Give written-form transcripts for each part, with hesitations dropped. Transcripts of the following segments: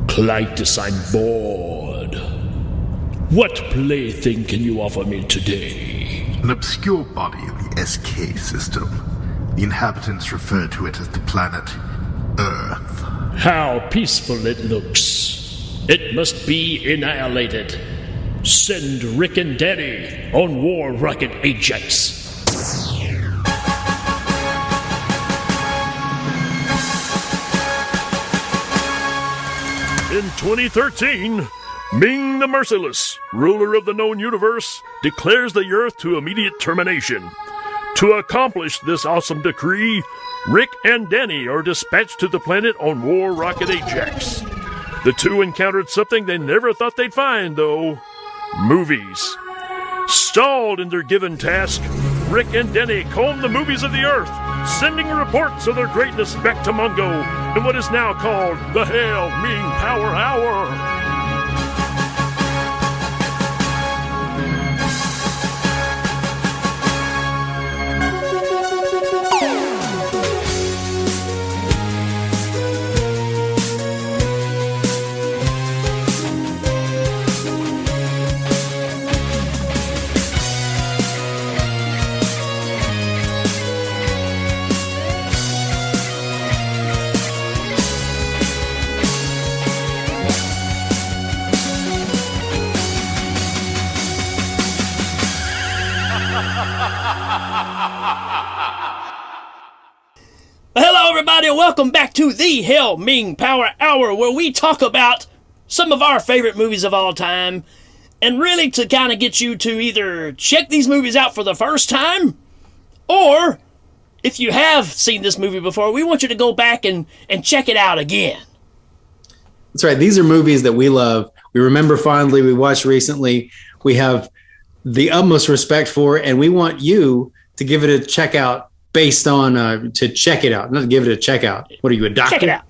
Clytus, I'm bored. What plaything can you offer me today? An obscure body in the SK system. The inhabitants refer to it as the planet Earth. How peaceful it looks. It must be annihilated. Send Rick and Danny on War Rocket Ajax. In 2013, Ming the Merciless, ruler of the known universe, declares the Earth to immediate termination. To accomplish this awesome decree, Rick and Danny are dispatched to the planet on War Rocket Ajax. The two encountered something they never thought they'd find, though. Movies. Stalled in their given task, Rick and Danny comb the movies of the Earth, sending reports of their greatness back to Mungo in what is now called the Hail Ming Power Hour. Hello everybody and welcome back to the Hail Ming Power Hour, where we talk about some of our favorite movies of all time, and really to kind of get you to either check these movies out for the first time, or if you have seen this movie before, we want you to go back and check it out again. That's right. These are movies that we love. We remember fondly. We watched recently. We have the utmost respect for, and we want you to give it a check out based on, to check it out, not to give it a check out. What are you, a doctor? Check it out.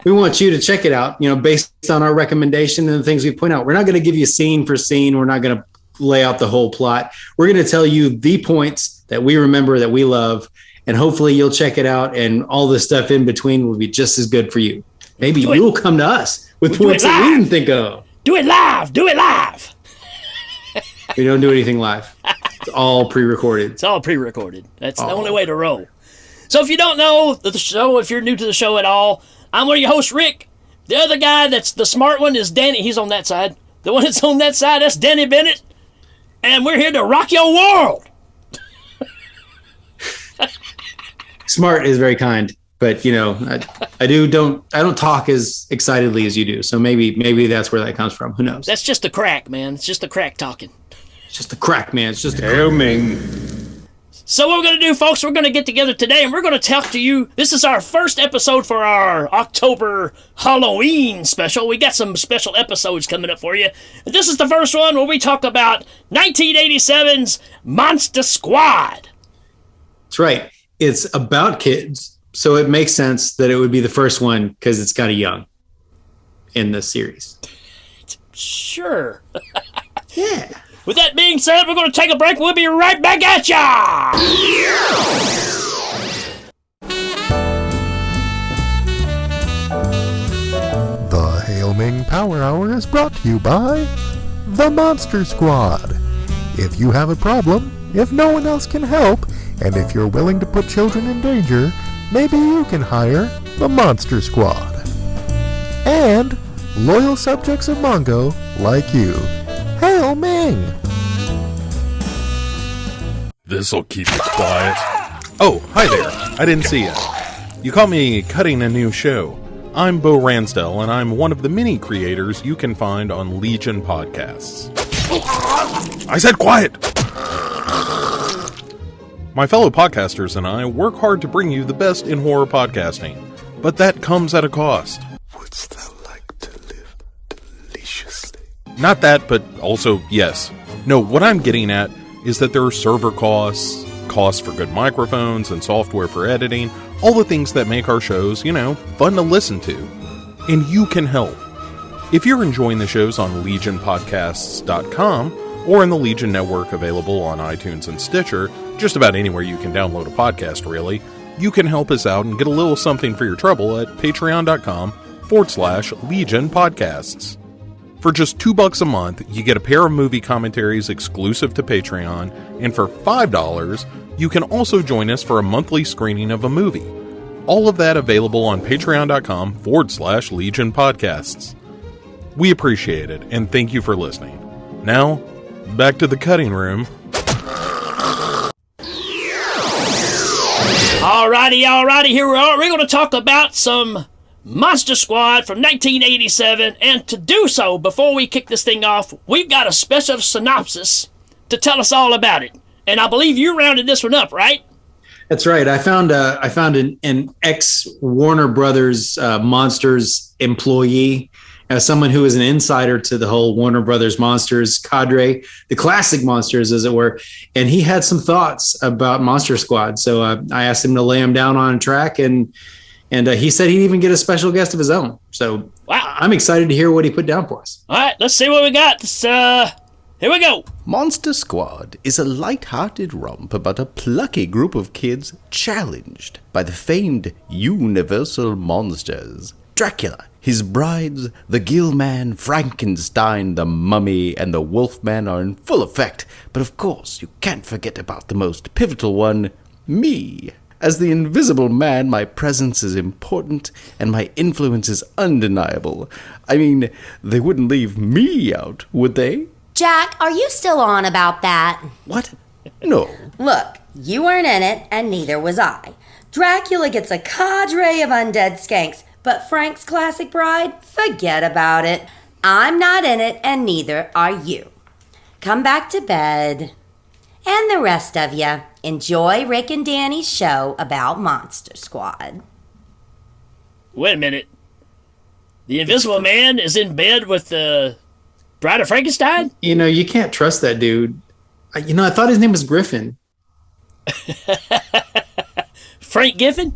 We want you to check it out, based on our recommendation and the things we point out. We're not going to give you scene for scene. We're not going to lay out the whole plot. We're going to tell you the points that we remember, that we love, and hopefully you'll check it out, and all the stuff in between will be just as good for you. Maybe you'll come to us with points that we didn't think of. Do it live. Do it live. We don't do anything live. It's all pre-recorded. It's all pre-recorded. That's the only way to roll. So if you don't know the show, if you're new to the show at all, I'm one of your hosts, Rick. The other guy that's the smart one is Danny. He's on that side. The one that's on that side, that's Danny Bennett. And we're here to rock your world. Smart is very kind, but I don't talk as excitedly as you do. So maybe that's where that comes from. Who knows? That's just the crack, man. It's just the crack talking. It's just the crack, man. It's just Hail Ming. So what we're going to do, folks, we're going to get together today and we're going to talk to you. This is our first episode for our October Halloween special. We got some special episodes coming up for you. And this is the first one where we talk about 1987's Monster Squad. That's right. It's about kids, so it makes sense that it would be the first one because it's kind of young in the series. Sure. Yeah. With that being said, we're going to take a break. We'll be right back at ya! The Hail Ming Power Hour is brought to you by The Monster Squad. If you have a problem, if no one else can help, and if you're willing to put children in danger, maybe you can hire The Monster Squad. And loyal subjects of Mongo like you. Hail Ming! This'll keep it quiet. Oh, hi there. I didn't see you. You caught me cutting a new show. I'm Bo Ransdell, and I'm one of the many creators you can find on Legion Podcasts. I said quiet! My fellow podcasters and I work hard to bring you the best in horror podcasting, but that comes at a cost. Wouldst thou like to live deliciously? Not that, but also yes. No, what I'm getting at is that there are server costs, costs for good microphones and software for editing, all the things that make our shows, fun to listen to. And you can help. If you're enjoying the shows on legionpodcasts.com or in the Legion Network available on iTunes and Stitcher, just about anywhere you can download a podcast really, you can help us out and get a little something for your trouble at patreon.com patreon.com/Legion Podcasts. For just $2 a month, you get a pair of movie commentaries exclusive to Patreon, and for $5, you can also join us for a monthly screening of a movie. All of that available on patreon.com/Legion Podcasts. We appreciate it, and thank you for listening. Now, back to the cutting room. Alrighty, here we are. We're going to talk about some Monster Squad from 1987, and to do so, before we kick this thing off, we've got a special synopsis to tell us all about it. And I believe you rounded this one up, right? That's right. I found an ex Warner Brothers Monsters employee, someone who is an insider to the whole Warner Brothers Monsters cadre, the classic Monsters, as it were. And he had some thoughts about Monster Squad. So I asked him to lay them down on a track, and he said he'd even get a special guest of his own. So wow. I'm excited to hear what he put down for us. All right, let's see what we got. Here we go. Monster Squad is a light-hearted romp about a plucky group of kids challenged by the famed universal monsters. Dracula, his brides, the Gill-Man, Frankenstein, the Mummy, and the Wolfman are in full effect. But of course, you can't forget about the most pivotal one, me. As the Invisible Man, my presence is important, and my influence is undeniable. I mean, they wouldn't leave me out, would they? Jack, are you still on about that? What? No. Look, you weren't in it, and neither was I. Dracula gets a cadre of undead skanks, but Frank's classic bride, forget about it. I'm not in it, and neither are you. Come back to bed. And the rest of you, enjoy Rick and Danny's show about Monster Squad. Wait a minute. The Invisible Man is in bed with the Bride of Frankenstein? You know, you can't trust that dude. I thought his name was Griffin. Frank Gifford?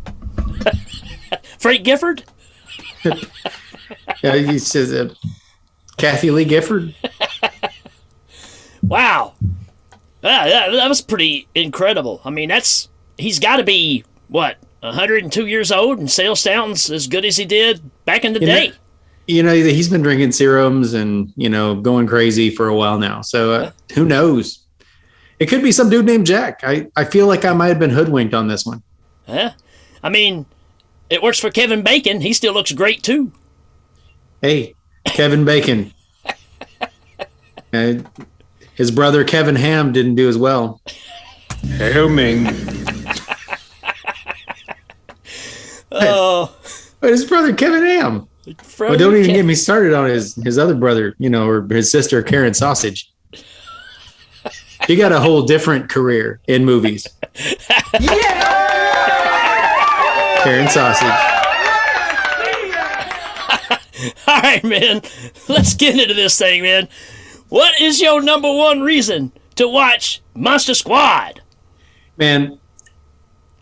Frank Gifford? Yeah, he says Kathy Lee Gifford. Wow. That was pretty incredible. I mean, he's got to be, 102 years old, and still sounds as good as he did back in the day. He's been drinking serums and, going crazy for a while now. So who knows? It could be some dude named Jack. I feel like I might have been hoodwinked on this one. I mean, it works for Kevin Bacon. He still looks great, too. Hey, Kevin Bacon. His brother Kevin Ham didn't do as well. Hail Ming. Oh. His brother Kevin Ham. Well, don't even get me started on his other brother, or his sister Karen Sausage. He got a whole different career in movies. Yeah! Karen Sausage. All right, man. Let's get into this thing, man. What is your number one reason to watch Monster Squad? Man,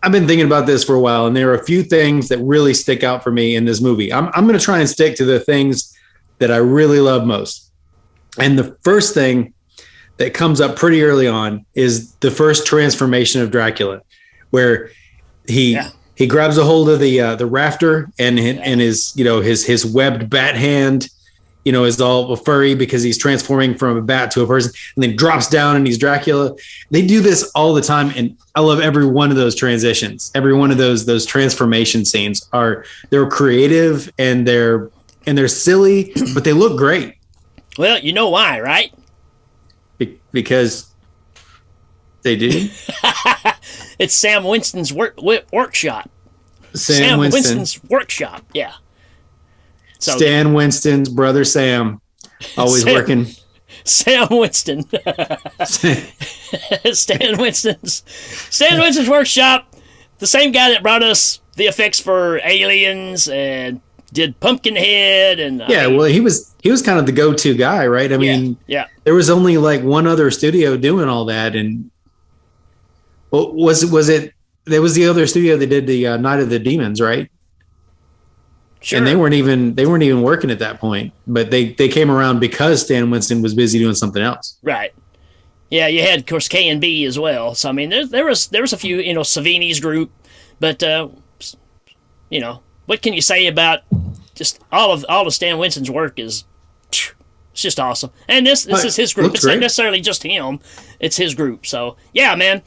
I've been thinking about this for a while, and there are a few things that really stick out for me in this movie. I'm going to try and stick to the things that I really love most. And the first thing that comes up pretty early on is the first transformation of Dracula, where he grabs a hold of the rafter and his webbed bat hand, is all furry because he's transforming from a bat to a person, and then drops down and he's Dracula. They do this all the time, and I love every one of those transitions. Every one of those transformation scenes they're creative and they're silly, but they look great. Well, you know why, right? Because they do. It's Sam Winston's workshop. Sam Winston's workshop, yeah. So, Stan Winston's brother Sam, always working. Sam Winston. Stan Winston's workshop. The same guy that brought us the effects for Aliens and did Pumpkinhead and he was kind of the go-to guy, right? I mean, there was only like one other studio doing all that, and was it? There was the other studio that did the Night of the Demons, right? Sure. And they weren't even working at that point, but they came around because Stan Winston was busy doing something else. Right. Yeah, you had, of course, K&B as well. So I mean, there was a few, Savini's group, but what can you say about just all of Stan Winston's work is, it's just awesome. And this is his group. It's not necessarily just him. It's his group. So yeah, man.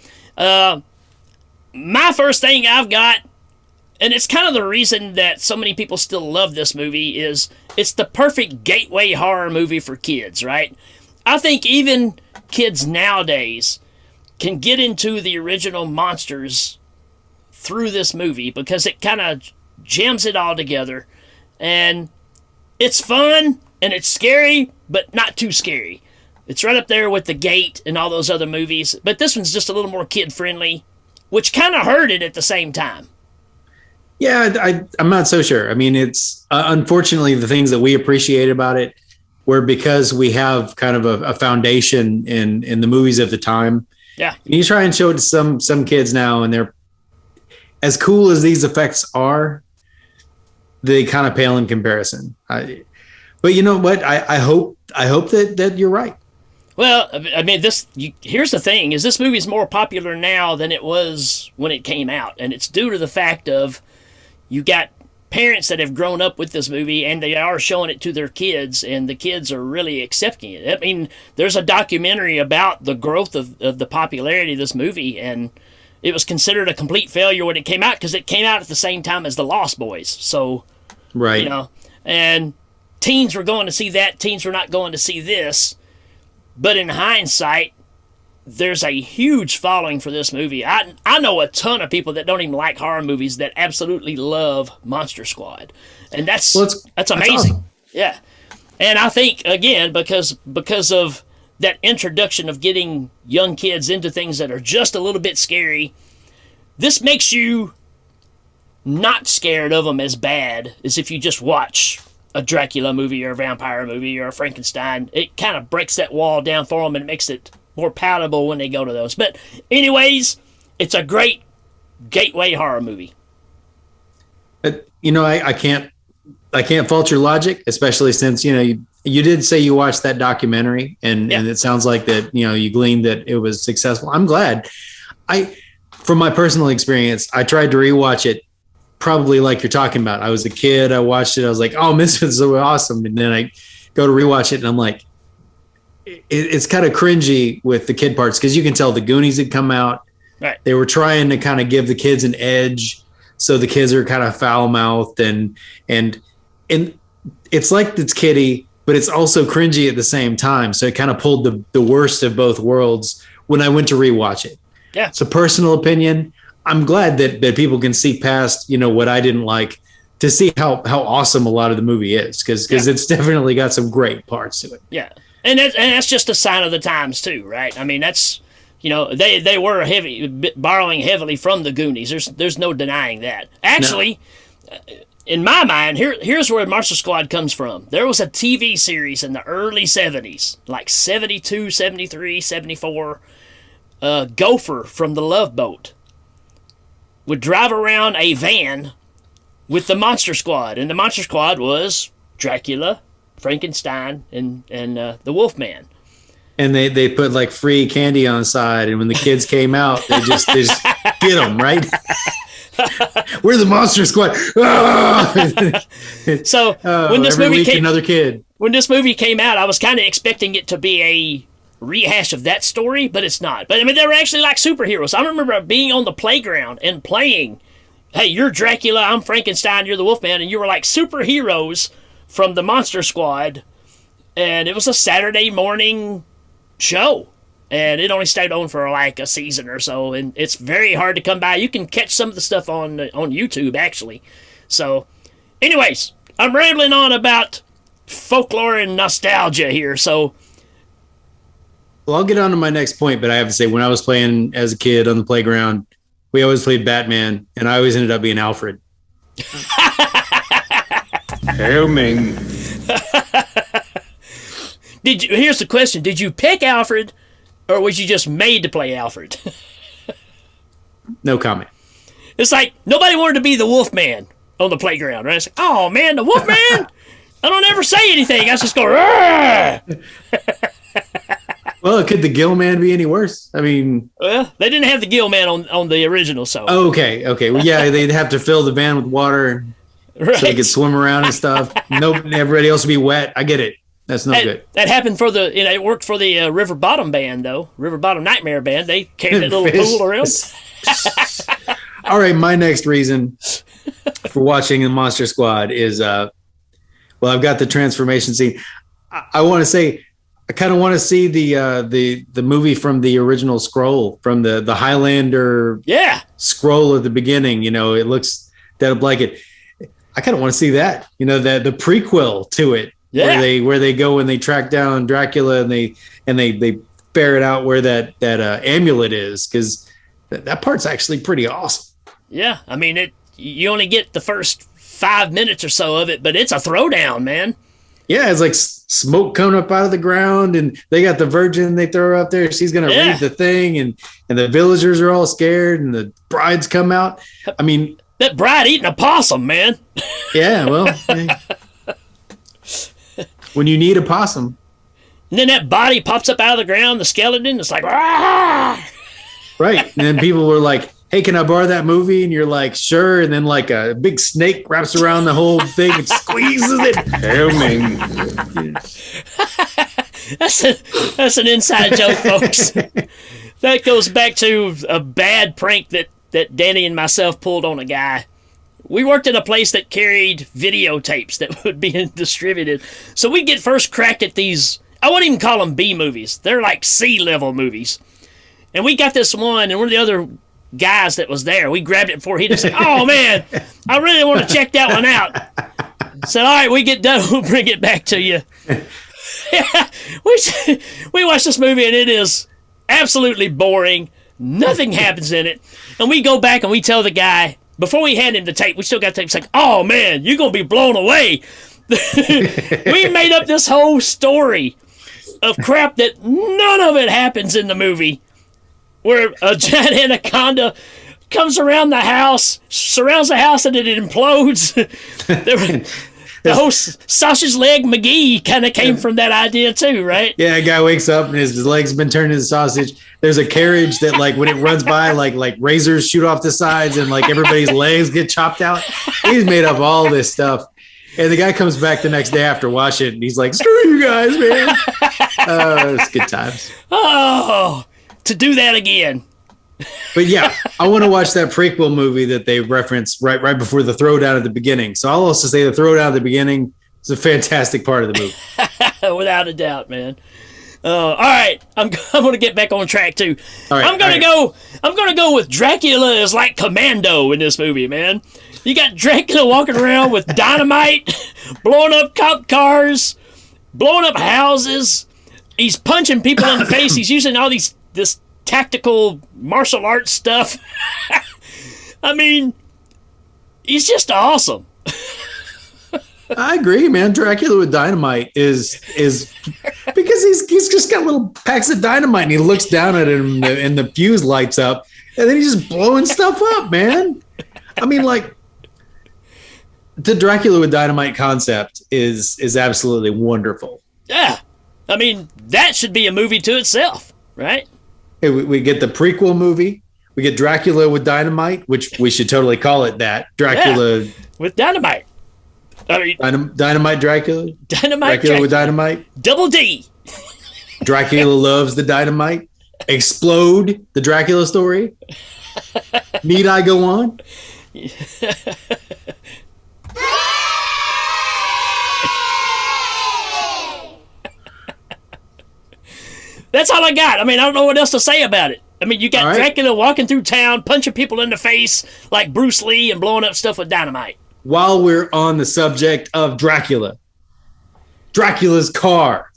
My first thing I've got, and it's kind of the reason that so many people still love this movie, is it's the perfect gateway horror movie for kids, right? I think even kids nowadays can get into the original monsters through this movie because it kind of jams it all together. And it's fun and it's scary, but not too scary. It's right up there with The Gate and all those other movies, but this one's just a little more kid-friendly, which kind of hurt it at the same time. Yeah, I'm not so sure. I mean, it's unfortunately the things that we appreciate about it were because we have kind of a foundation in the movies of the time. Yeah. And you try and show it to some kids now, and they're as cool as these effects are, they kind of pale in comparison. But you know what? I hope that you're right. Well, I mean, here's the thing, is this movie is more popular now than it was when it came out. And it's due to the fact of you got parents that have grown up with this movie and they are showing it to their kids, and the kids are really accepting it. I mean, there's a documentary about the growth of the popularity of this movie, and it was considered a complete failure when it came out because it came out at the same time as The Lost Boys. So, right. You know, and teens were going to see that, teens were not going to see this. But in hindsight, there's a huge following for this movie. I know a ton of people that don't even like horror movies that absolutely love Monster Squad. And that's amazing. That's awesome. Yeah. And I think, again, because of that introduction of getting young kids into things that are just a little bit scary, this makes you not scared of them as bad as if you just watch a Dracula movie or a vampire movie or a Frankenstein. It kind of breaks that wall down for them and makes it more palatable when they go to those. But anyways, it's a great gateway horror movie. You know, I can't fault your logic, especially since, you know, you did say you watched that documentary and it sounds like that, you know, you gleaned that it was successful. I'm glad. From my personal experience, I tried to rewatch it probably like you're talking about. I was a kid. I watched it. I was like, oh, this was so awesome. And then I go to rewatch it and I'm like, it's kind of cringy with the kid parts because you can tell the Goonies had come out. Right. They were trying to kind of give the kids an edge. So the kids are kind of foul mouthed and it's like it's kiddie, but it's also cringy at the same time. So it kind of pulled the worst of both worlds when I went to rewatch it. Yeah. It's a personal opinion. I'm glad that people can see past, you know, what I didn't like to see how awesome a lot of the movie is because it's definitely got some great parts to it. Yeah. And that's just a sign of the times too, right? I mean, that's, you know, they were borrowing heavily from the Goonies. There's no denying that. Actually, in my mind, here's where Monster Squad comes from. There was a TV series in the early 70s, like 72, 73, 74. Gopher from the Love Boat would drive around a van with the Monster Squad, and the Monster Squad was Dracula, Frankenstein, and the Wolfman. And they put like free candy on the side, and when the kids came out, they just get them, right? We're the Monster Squad. So when this movie came, another kid. When this movie came out, I was kind of expecting it to be a rehash of that story, but it's not. But I mean, they were actually like superheroes. I remember being on the playground and playing, hey, you're Dracula, I'm Frankenstein, you're the Wolfman, and you were like superheroes from the Monster Squad. And it was a Saturday morning show, and it only stayed on for like a season or so, and it's very hard to come by. You can catch some of the stuff on YouTube, actually. So anyways, I'm rambling on about folklore and nostalgia here, so well, I'll get on to my next point, but I have to say, when I was playing as a kid on the playground, we always played Batman, and I always ended up being Alfred. Hail Ming. Here's the question. Did you pick Alfred, or was you just made to play Alfred? No comment. It's like, nobody wanted to be the Wolfman on the playground, right? It's like, oh, man, the Wolfman? I don't ever say anything. I just go, Rrr! Well, could the Gill Man be any worse? I mean... Well, they didn't have the Gill Man on the original, so... Okay. Well, yeah, they'd have to fill the van with water. Right. So they could swim around and stuff. Nope, everybody else would be wet. I get it. That's no good. That happened for it worked for the River Bottom band, though. River Bottom Nightmare Band. They carried that little pool around. All right, my next reason for watching the Monster Squad is, I've got the transformation scene. I want to say, I kind of want to see the movie from the original scroll, from the Highlander scroll at the beginning. It looks that like it. I kind of want to see that. The prequel to it. Yeah. Where they go and they track down Dracula and they ferret out where that amulet is, because that part's actually pretty awesome. Yeah, I mean you only get the first 5 minutes or so of it, but it's a throwdown, man. Yeah, it's like smoke coming up out of the ground, and they got the virgin they throw up there. She's gonna read the thing, and the villagers are all scared, and the brides come out. I mean, that bride eating a possum, man. Yeah, well. When you need a possum. And then that body pops up out of the ground, the skeleton, it's like, ah! Right. And then people were like, hey, can I borrow that movie? And you're like, sure. And then like a big snake wraps around the whole thing and squeezes it. Hail Ming. That's an inside joke, folks. That goes back to a bad prank that Danny and myself pulled on a guy. We worked at a place that carried videotapes that would be distributed. So we get first crack at these, I wouldn't even call them B movies. They're like C-level movies. And we got this one, and one of the other guys that was there, we grabbed it before he just said, oh man, I really want to check that one out. Said, all right, we get done, we'll bring it back to you. Yeah, we watched this movie, and it is absolutely boring. Nothing happens in it. And we go back and we tell the guy, before we hand him the tape, we still got the tape. It's like, oh man, you're going to be blown away. We made up this whole story of crap that none of it happens in the movie, where a giant anaconda comes around the house, surrounds the house, and it implodes. The whole sausage leg McGee kind of came from that idea too, right? Yeah, a guy wakes up and his leg's been turned into sausage. There's a carriage that, like, when it runs by, like razors shoot off the sides, and like everybody's legs get chopped out. He's made up all this stuff. And the guy comes back the next day after watching it, and he's like, screw you guys, man. It's good times. Oh, to do that again. But yeah, I want to watch that prequel movie that they reference right before the throwdown at the beginning. So I'll also say the throwdown at the beginning is a fantastic part of the movie. Without a doubt, man. All right, I'm going to get back on track too. All right, I'm going to go with Dracula is like Commando in this movie, man. You got Dracula walking around with dynamite, blowing up cop cars, blowing up houses. He's punching people in the face. He's using all this tactical martial arts stuff. I mean, he's just awesome. I agree, man. Dracula with dynamite is because he's just got little packs of dynamite, and he looks down at him, and the fuse lights up, and then he's just blowing stuff up, man. I mean, like, the Dracula with dynamite concept is absolutely wonderful. Yeah, I mean, that should be a movie to itself, right? Hey, we get the prequel movie. We get Dracula with dynamite, which we should totally call it that. Dracula with dynamite. I mean, Dynamite Dracula. Dynamite Dracula with dynamite. Double D. Dracula loves the dynamite. Explode, the Dracula story. Need I go on? That's all I got. I mean, I don't know what else to say about it. I mean, you got Dracula walking through town, punching people in the face like Bruce Lee and blowing up stuff with dynamite. While we're on the subject of Dracula's car.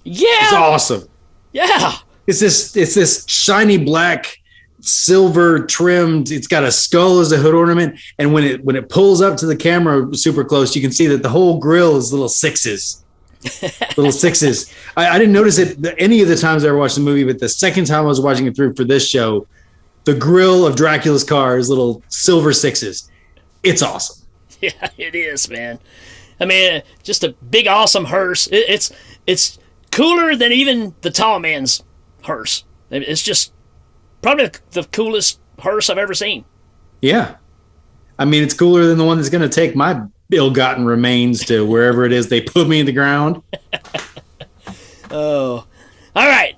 Yeah. It's awesome. Yeah. It's this shiny black, silver trimmed. It's got a skull as a hood ornament. And when it pulls up to the camera super close, you can see that the whole grill is little sixes. Little sixes. I didn't notice it any of the times I ever watched the movie, but the second time I was watching it through for this show, the grill of Dracula's car is little silver sixes. It's awesome. Yeah, it is, man. I mean, just a big, awesome hearse. It's cooler than even the tall man's hearse. It's just probably the coolest hearse I've ever seen. Yeah. I mean, it's cooler than the one that's going to take my ill-gotten remains to wherever it is they put me in the ground. Oh. All right.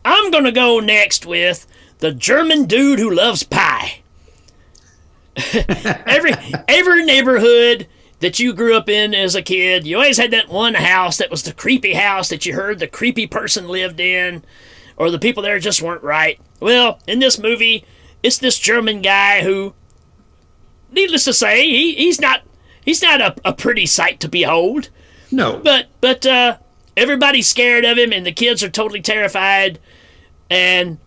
I'm going to go next with the German dude who loves pie. every neighborhood that you grew up in as a kid, you always had that one house that was the creepy house that you heard the creepy person lived in, or the people there just weren't right. Well, in this movie, it's this German guy who, needless to say, he's not a pretty sight to behold. No. But everybody's scared of him, and the kids are totally terrified, and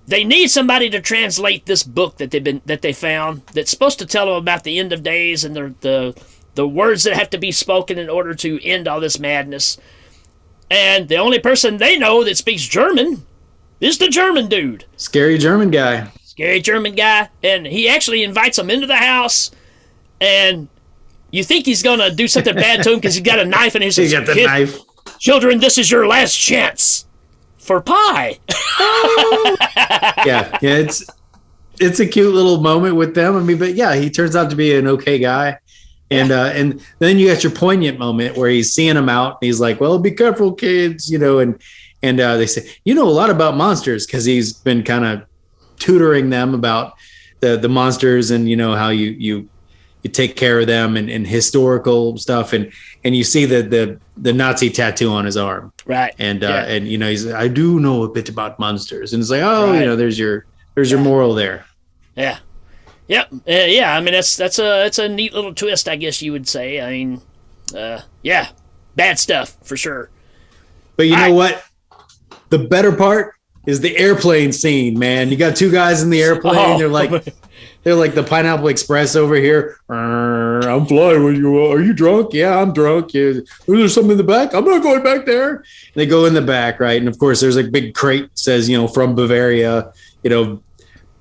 they need somebody to translate this book that they found that's supposed to tell them about the end of days and the words that have to be spoken in order to end all this madness. And the only person they know that speaks German is the German dude. Scary German guy. And he actually invites them into the house, and you think he's going to do something bad to him because he's got a knife in his hand. He's got the knife. Children, this is your last chance for pie. yeah, it's a cute little moment with them. I mean, but yeah, he turns out to be an okay guy. And and then you got your poignant moment where he's seeing them out. And he's like, "Well, be careful, kids," and they say, "You know a lot about monsters," because he's been kind of tutoring them about the monsters and how you take care of them and historical stuff. And you see the Nazi tattoo on his arm, right? And he's, "I do know a bit about monsters," and it's like, oh, right. There's your moral there. Yeah. Yep. Yeah. I mean, that's a neat little twist, I guess you would say. I mean, yeah, bad stuff for sure. But you know what? The better part is the airplane scene, man. You got two guys in the airplane. Oh. They're like the Pineapple Express over here. I'm flying with you. Are you drunk? Yeah, I'm drunk. Yeah. There's something in the back. I'm not going back there. And they go in the back, right? And of course, there's a big crate that says, from Bavaria,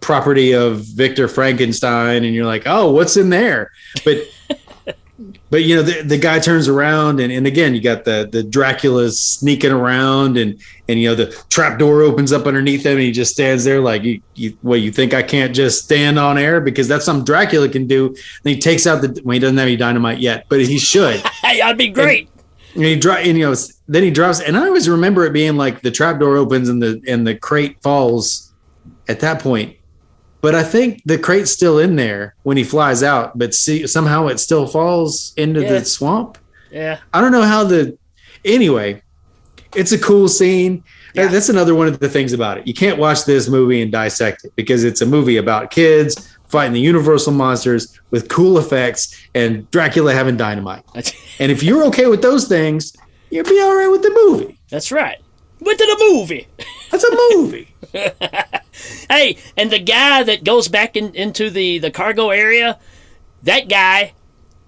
property of Victor Frankenstein, and you're like, oh, what's in there? But the guy turns around, and again, you got the Dracula sneaking around, and the trap door opens up underneath him, and he just stands there like, you think I can't just stand on air? Because that's something Dracula can do. And he takes out he doesn't have any dynamite yet, but he should. Hey, that'd be great. And he then he drops, and I always remember it being like the trap door opens and the crate falls at that point. But I think the crate's still in there when he flies out, but somehow it still falls into the swamp. Yeah. I don't know how anyway, it's a cool scene. Yeah. That's another one of the things about it. You can't watch this movie and dissect it because it's a movie about kids fighting the universal monsters with cool effects and Dracula having dynamite. And if you're okay with those things, you'll be all right with the movie. That's right. Went to the movie. That's a movie. Hey, and the guy that goes back into the cargo area, that guy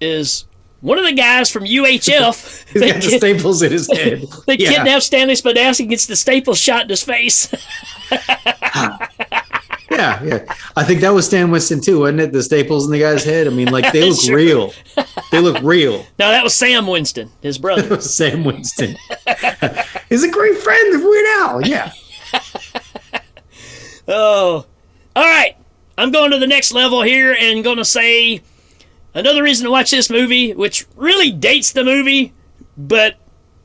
is one of the guys from UHF. He's got the staples in his head. They kidnapped Stanley Spadowski and gets the staples shot in his face. Yeah. I think that was Stan Winston too, wasn't it? The staples in the guy's head. I mean, like they look real. They look real. No, that was Sam Winston, his brother. That was Sam Winston. He's a great friend of Weird Al. Yeah. Oh, all right. I'm going to the next level here and going to say another reason to watch this movie, which really dates the movie, but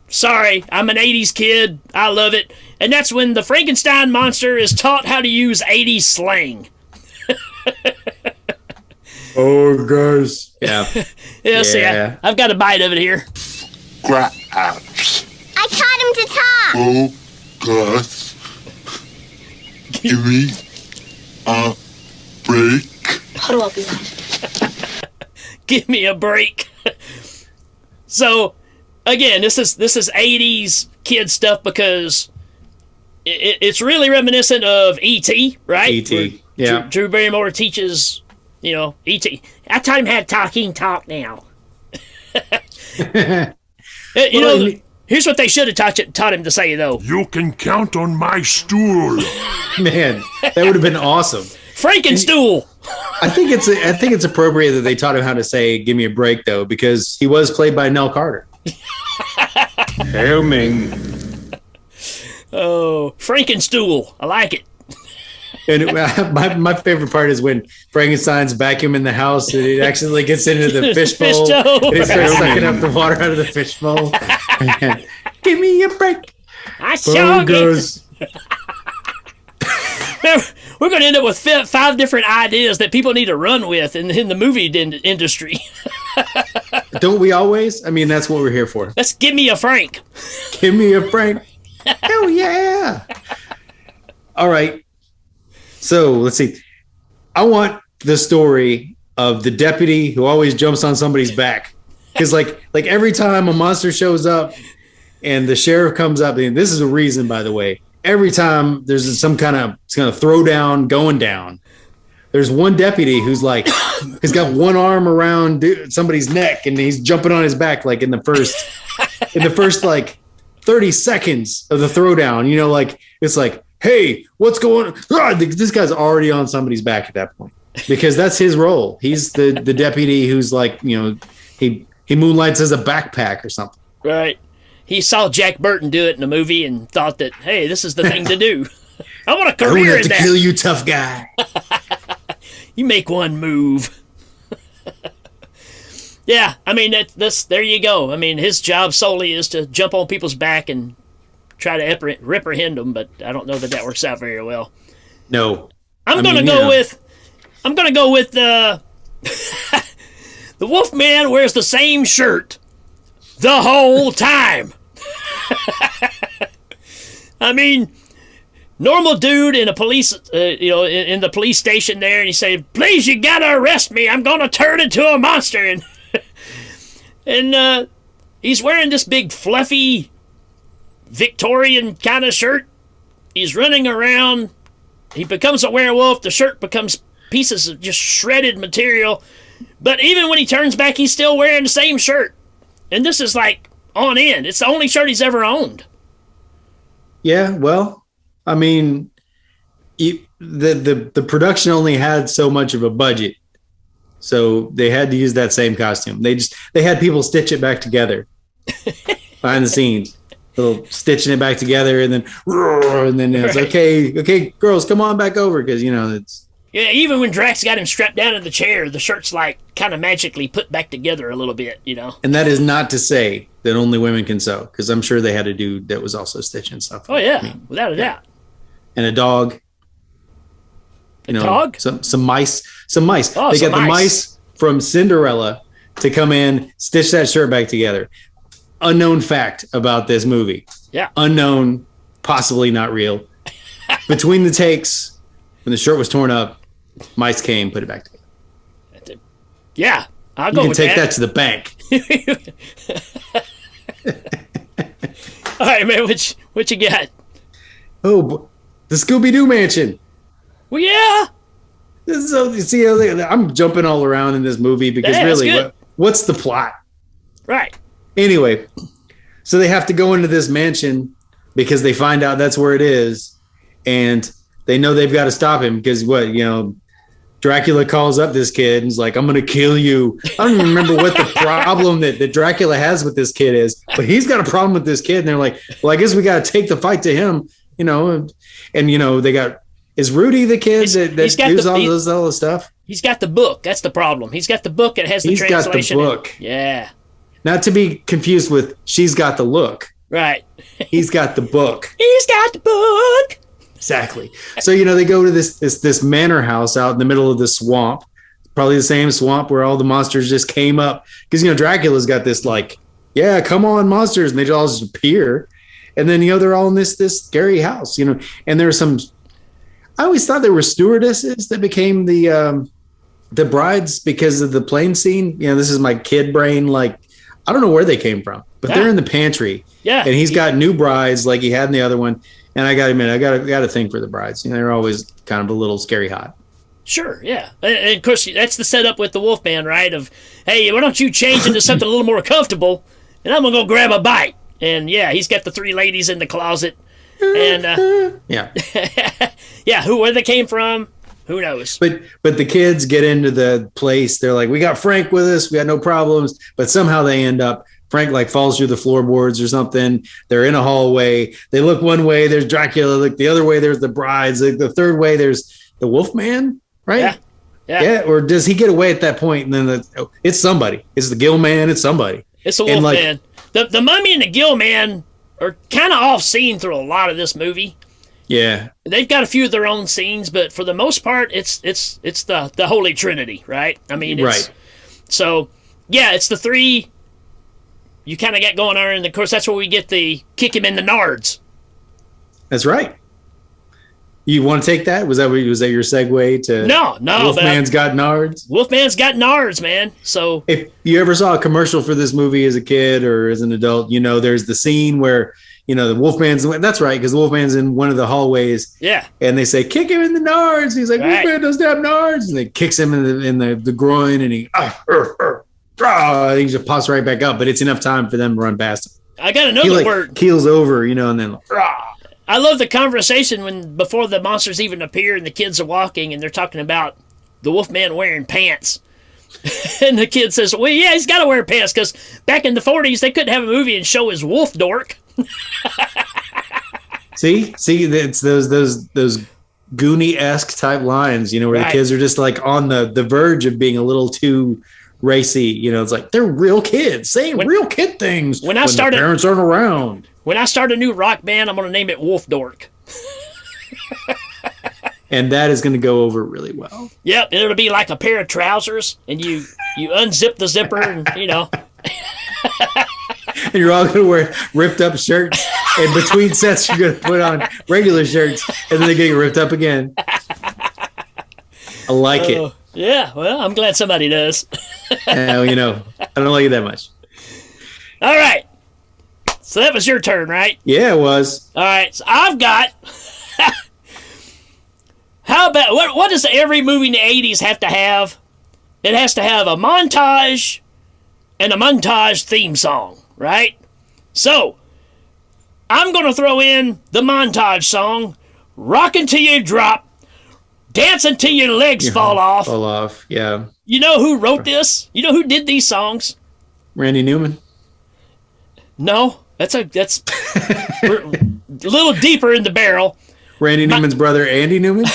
sorry, I'm an 80s kid. I love it. And that's when the Frankenstein monster is taught how to use 80s slang. Oh, guys. Yeah. See, I've got a bite of it here. Scraps. I taught him to talk. Oh, Gus. Give me a break. Huddle up, Eli. Give me a break. So, again, this is 80s kid stuff because it's really reminiscent of E.T., right? E.T., yeah. Drew Barrymore teaches, E.T. I taught him how to talk. He can talk now. Here's what they should have taught him to say, though. You can count on my stool. Man, that would have been awesome. Frankenstool. I think it's appropriate that they taught him how to say "Give me a break," though, because he was played by Nell Carter. Hail Ming. Oh, Frankenstool. I like it. And my favorite part is when Frankenstein's vacuuming the house and it accidentally gets into the fishbowl. And he starts sucking up the water out of the fishbowl. Give me a break. I sure goes. We're going to end up with 5 different ideas that people need to run with in the movie industry. Don't we always? I mean, that's what we're here for. Let's give me a Frank. Give me a Frank. Hell yeah. All right. So let's see. I want the story of the deputy who always jumps on somebody's back. Because like every time a monster shows up and the sheriff comes up, and this is a reason, by the way, every time there's some kind of throwdown going down, there's one deputy who's like, he's got one arm around somebody's neck and he's jumping on his back like in the first like 30 seconds of the throwdown, you know, like it's like, hey, what's going on? Ah, this guy's already on somebody's back at that point because that's his role. He's the deputy who's like, you know, he moonlights as a backpack or something. Right. He saw Jack Burton do it in a movie and thought that, hey, this is the thing to do. I want a career in that. I kill you, tough guy. You make one move. Yeah, I mean, there you go. I mean, his job solely is to jump on people's back and try to reprehend them, but I don't know that works out very well. No. I'm gonna go with the Wolfman wears the same shirt the whole time. I mean, normal dude in a police, in the police station there, and he said, "Please, you gotta arrest me. I'm gonna turn into a monster." And he's wearing this big fluffy Victorian kind of shirt. He's running around. He becomes a werewolf. The shirt becomes pieces of just shredded material. But even when he turns back, he's still wearing the same shirt. And this is like on end. It's the only shirt he's ever owned. Yeah, well, I mean, the production only had so much of a budget. So they had to use that same costume. They had people stitch it back together behind the scenes. Little stitching it back together and then it's right. Okay, girls, come on back over because it's. Yeah, even when Drax got him strapped down in the chair, the shirt's like kind of magically put back together a little bit, And that is not to say that only women can sew, because I'm sure they had a dude that was also stitching stuff. Oh yeah, without a doubt. And a dog. Dog? Some mice. Oh, they got the mice from Cinderella to come in, stitch that shirt back together. Unknown fact about this movie. Yeah. Unknown, possibly not real. Between the takes, when the shirt was torn up, mice came, put it back together. Yeah, I'll go with that. You can take that to the bank. All right, man, what you got? Oh, the Scooby-Doo mansion. Well, yeah. So you see, I'm jumping all around in this movie because really, what's the plot? Right. Anyway, so they have to go into this mansion because they find out that's where it is, and they know they've got to stop him because Dracula calls up this kid and is like, "I'm going to kill you." I don't even remember what the problem that Dracula has with this kid is, but he's got a problem with this kid, and they're like, "Well, I guess we got to take the fight to him," and they got. Is Rudy the kid that does all this stuff? He's got the book. That's the problem. He's got the book that has the translation. He's got the book. Yeah. Not to be confused with She's Got the Look. Right. He's got the book. He's got the book. Exactly. So, they go to this manor house out in the middle of the swamp. Probably the same swamp where all the monsters just came up. Because, Dracula's got this like, yeah, come on, monsters. And they all just appear. And then, they're all in this scary house, and there's some. I always thought there were stewardesses that became the brides because of the plane scene. This is my kid brain. Like, I don't know where they came from, but they're in the pantry. Yeah. And he's got new brides like he had in the other one. And I got to admit, I got to think for the brides. They're always kind of a little scary hot. Sure, yeah. And of course, that's the setup with the Wolfman, right? Of, hey, why don't you change into something a little more comfortable, and I'm going to go grab a bite. And, yeah, he's got the 3 ladies in the closet. And yeah. Yeah, where they came from, who knows? But the kids get into the place. They're like, we got Frank with us. We got no problems. But somehow they end up Frank like falls through the floorboards or something. They're in a hallway. They look one way, there's Dracula. Look the other way, there's the brides. Like the third way, there's the Wolfman, right? Yeah. Or does he get away at that point? And then it's somebody. It's the Gill Man. It's somebody. It's the Wolfman. The Mummy and the Gill Man are kind of off scene through a lot of this movie. Yeah, they've got a few of their own scenes, but for the most part, it's the Holy Trinity, right? I mean, right. So yeah, it's the three you kind of got going on, and of course that's where we get the kick him in the nards. That's right. You want to take that? Was that your segue to? No. Wolfman's got nards. Wolfman's got nards, man. So if you ever saw a commercial for this movie as a kid or as an adult, there's the scene where the Wolfman's. That's right, because the Wolfman's in one of the hallways. Yeah. And they say, "Kick him in the nards." He's like, right. "Wolfman doesn't have nards," and they kicks him in the groin, and he he just pops right back up. But it's enough time for them to run past him. I got another word. Keels over, and then. I love the conversation before the monsters even appear and the kids are walking and they're talking about the Wolfman wearing pants. And the kid says, well, yeah, he's got to wear pants because back in the 40s, they couldn't have a movie and show his wolf dork. See, it's those Goonie-esque type lines, where the kids are just like on the verge of being a little too racy. It's like they're real kids saying real kid things when the parents aren't around. When I start a new rock band, I'm going to name it Wolf Dork. And that is going to go over really well. Yep, and it'll be like a pair of trousers, and you unzip the zipper, and And you're all going to wear ripped up shirts, and between sets you're going to put on regular shirts, and then they get ripped up again. I like it. Yeah, well, I'm glad somebody does. I don't like it that much. All right. So that was your turn, right? Yeah, it was. All right. So I've got. How about what does every movie in the 80s have to have? It has to have a montage and a montage theme song, right? So I'm going to throw in the montage song, "Rockin' Till You Drop, Dancing Till Your Legs Fall Off." Fall off, yeah. You know who wrote this? You know who did these songs? Randy Newman. No. That's a little deeper in the barrel. Randy Newman's brother, Andy Newman?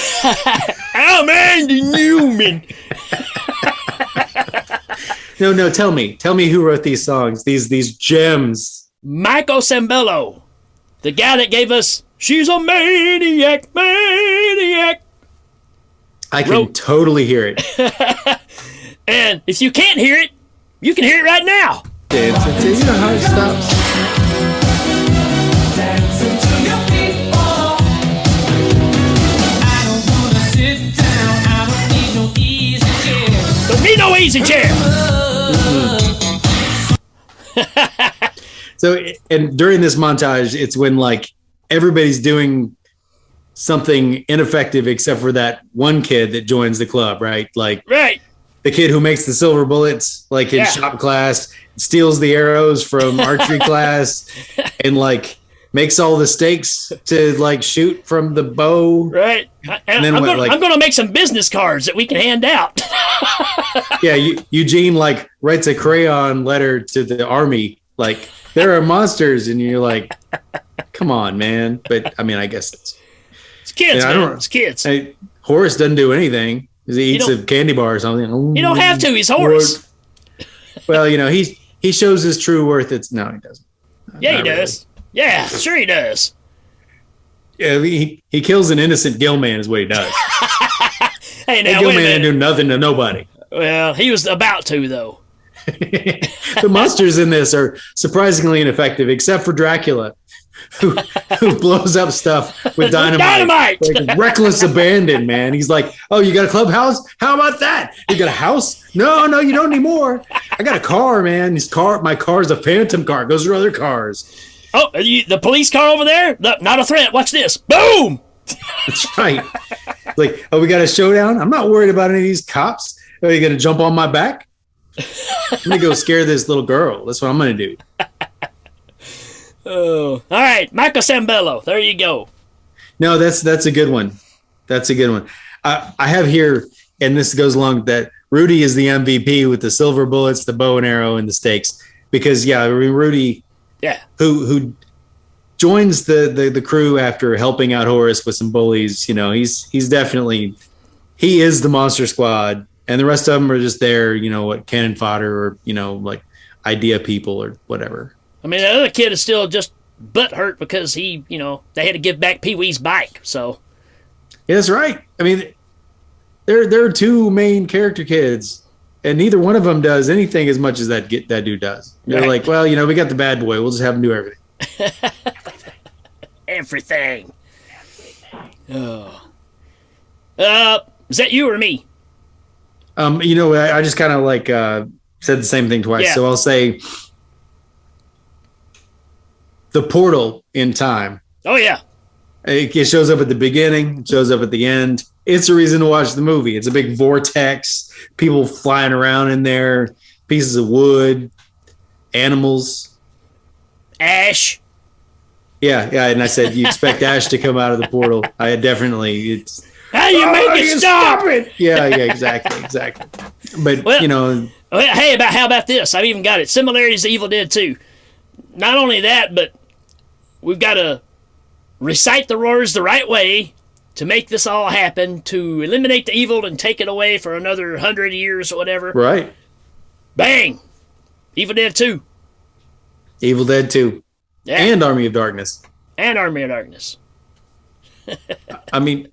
I'm Andy Newman. No, tell me who wrote these songs, these gems. Michael Sembello, the guy that gave us "She's a Maniac." I can totally hear it. And if you can't hear it, you can hear it right now. Dancing till your heart stops. Don't need no easy chair. So, and during this montage, it's when like everybody's doing something ineffective except for that one kid that joins the club, right? Like, right. The kid who makes the silver bullets, like in shop class, steals the arrows from archery class, and like makes all the stakes to like shoot from the bow. Right. And then I'm going to make some business cards that we can hand out. Yeah, Eugene like writes a crayon letter to the army, like there are monsters, and you're like, come on, man. But I mean, I guess it's kids. Man. It's kids. Horace doesn't do anything. He eats a candy bar or something. You don't have to. He's Horace. Well, he shows his true worth. No, he doesn't. Yeah, he does. Really. Yeah, sure he does. Yeah, he kills an innocent Gill Man is what he does. Hey, now, Gill Man didn't do nothing to nobody. Well, he was about to, though. The monsters in this are surprisingly ineffective, except for Dracula, who blows up stuff with dynamite. Like reckless abandon, man. He's like, oh, you got a clubhouse? How about that? You got a house? No, you don't anymore. I got a car, man. My car's a phantom car. It goes through other cars. Oh, the police car over there? No, not a threat. Watch this. Boom! That's right. Like, oh, we got a showdown? I'm not worried about any of these cops. Are you going to jump on my back? Let me go scare this little girl. That's what I'm going to do. Oh, all right. Michael Sembello. There you go. No, that's a good one. That's a good one. I have here, and this goes along that Rudy is the MVP with the silver bullets, the bow and arrow, and the stakes. because I mean, Rudy, who joins the crew after helping out Horace with some bullies. You know, he's definitely he is the Monster Squad, and the rest of them are just there. You know, what cannon fodder or like idea people or whatever. I mean, the other kid is still just butthurt because they had to give back Pee Wee's bike. So yeah, that's right. I mean, there are two main character kids, and neither one of them does anything as much as that dude does. They're like, well, we got the bad boy. We'll just have him do everything. Everything. Oh. Is that you or me? I just kind of said the same thing twice. Yeah. So I'll say the portal in time. Oh yeah. It shows up at the beginning. It shows up at the end. It's a reason to watch the movie. It's a big vortex. People flying around in there. Pieces of wood. Animals. Ash. Yeah. And I said you expect Ash to come out of the portal. I definitely. It's. How do you make it stop? It? Yeah. Exactly. But hey, how about this? I've even got it. Similarities to Evil Dead 2. Not only that, but we've got to recite the roars the right way to make this all happen, to eliminate the evil and take it away for another 100 years or whatever. Right. Bang! Evil Dead 2. Evil Dead 2. Yeah. And Army of Darkness. I mean,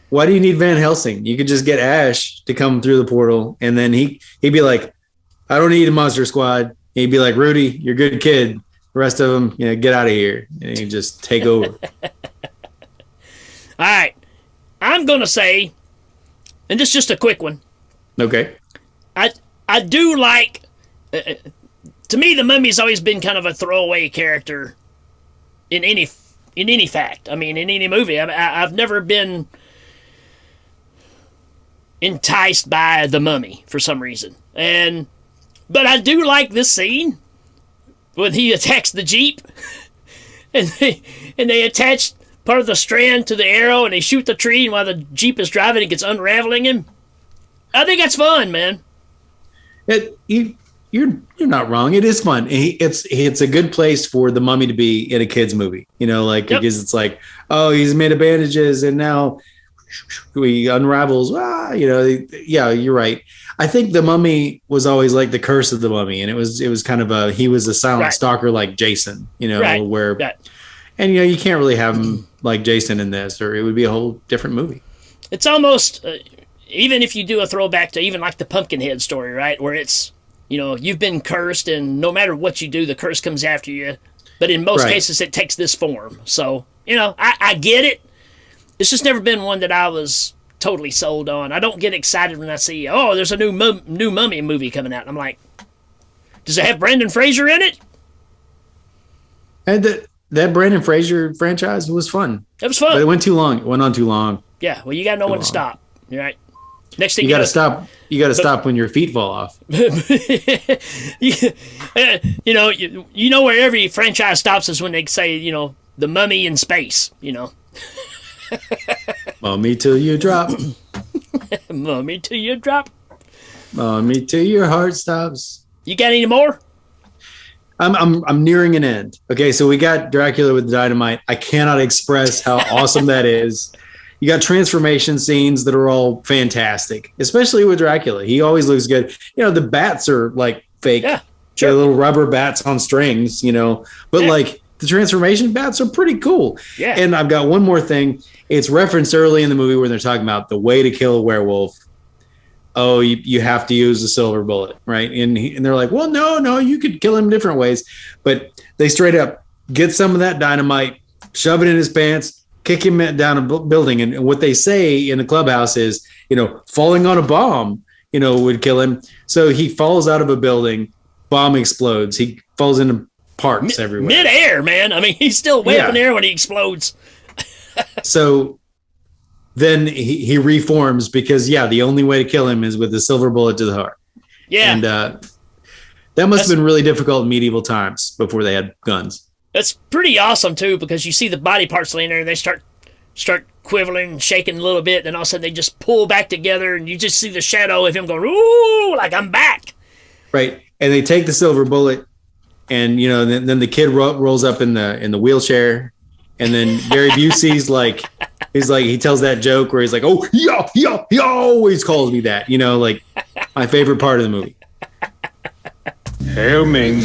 why do you need Van Helsing? You could just get Ash to come through the portal, and then he'd be like, I don't need a Monster Squad. He'd be like, Rudy, you're a good kid. The rest of them, get out of here. And you just take over. All right. I'm going to say, and this is just a quick one. Okay. I do like, to me, the Mummy's always been kind of a throwaway character in any fact. I mean, in any movie. I've never been enticed by the Mummy for some reason. But I do like this scene when he attacks the Jeep and they attach part of the strand to the arrow and they shoot the tree, and while the Jeep is driving, it gets unraveling him. I think that's fun, man. You're not wrong. It is fun. It's a good place for the Mummy to be in a kid's movie. Because it's like, oh, he's made of bandages and now he unravels. Yeah, you're right. I think the Mummy was always like the curse of the Mummy, and it was kind of he was a silent stalker like Jason, and you can't really have him like Jason in this, or it would be a whole different movie. It's almost even if you do a throwback to even like the Pumpkinhead story, right, where it's you've been cursed, and no matter what you do, the curse comes after you. But in most cases, it takes this form. So I get it. It's just never been one that I was totally sold on. I don't get excited when I see, there's a new Mummy movie coming out. I'm like, does it have Brendan Fraser in it? And that Brendan Fraser franchise was fun. It was fun. But it went too long. It went on too long. Yeah, well, you got to know when to stop. You're right. Next thing you got to stop. You got to stop when your feet fall off. You know where every franchise stops is when they say, the Mummy in space, Mummy till you drop. Mummy till you drop. Mummy till your heart stops. You got any more? I'm nearing an end. Okay, so we got Dracula with the dynamite. I cannot express how awesome that is. You got transformation scenes that are all fantastic, especially with Dracula. He always looks good. The bats are like fake. Yeah, sure. They're little rubber bats on strings, but like the transformation bats are pretty cool. Yeah. And I've got one more thing. It's referenced early in the movie where they're talking about the way to kill a werewolf. Oh, you have to use the silver bullet, right? And they're like, well, no, you could kill him different ways. But they straight up get some of that dynamite, shove it in his pants, kick him down a building. And what they say in the clubhouse is, falling on a bomb, would kill him. So he falls out of a building, bomb explodes. He falls into parts everywhere. Mid-air, man. I mean, he's still way up in the air when he explodes. So then he reforms because, the only way to kill him is with a silver bullet to the heart. Yeah. And that must have been really difficult in medieval times before they had guns. That's pretty awesome, too, because you see the body parts laying there and they start quivering and shaking a little bit. Then all of a sudden they just pull back together and you just see the shadow of him going, ooh, like I'm back. Right. and they take the silver bullet, and then the kid rolls up in the wheelchair, and then Gary Busey's like he tells that joke where he's like, oh yeah, he always calls me that, like my favorite part of the movie. Hail Ming.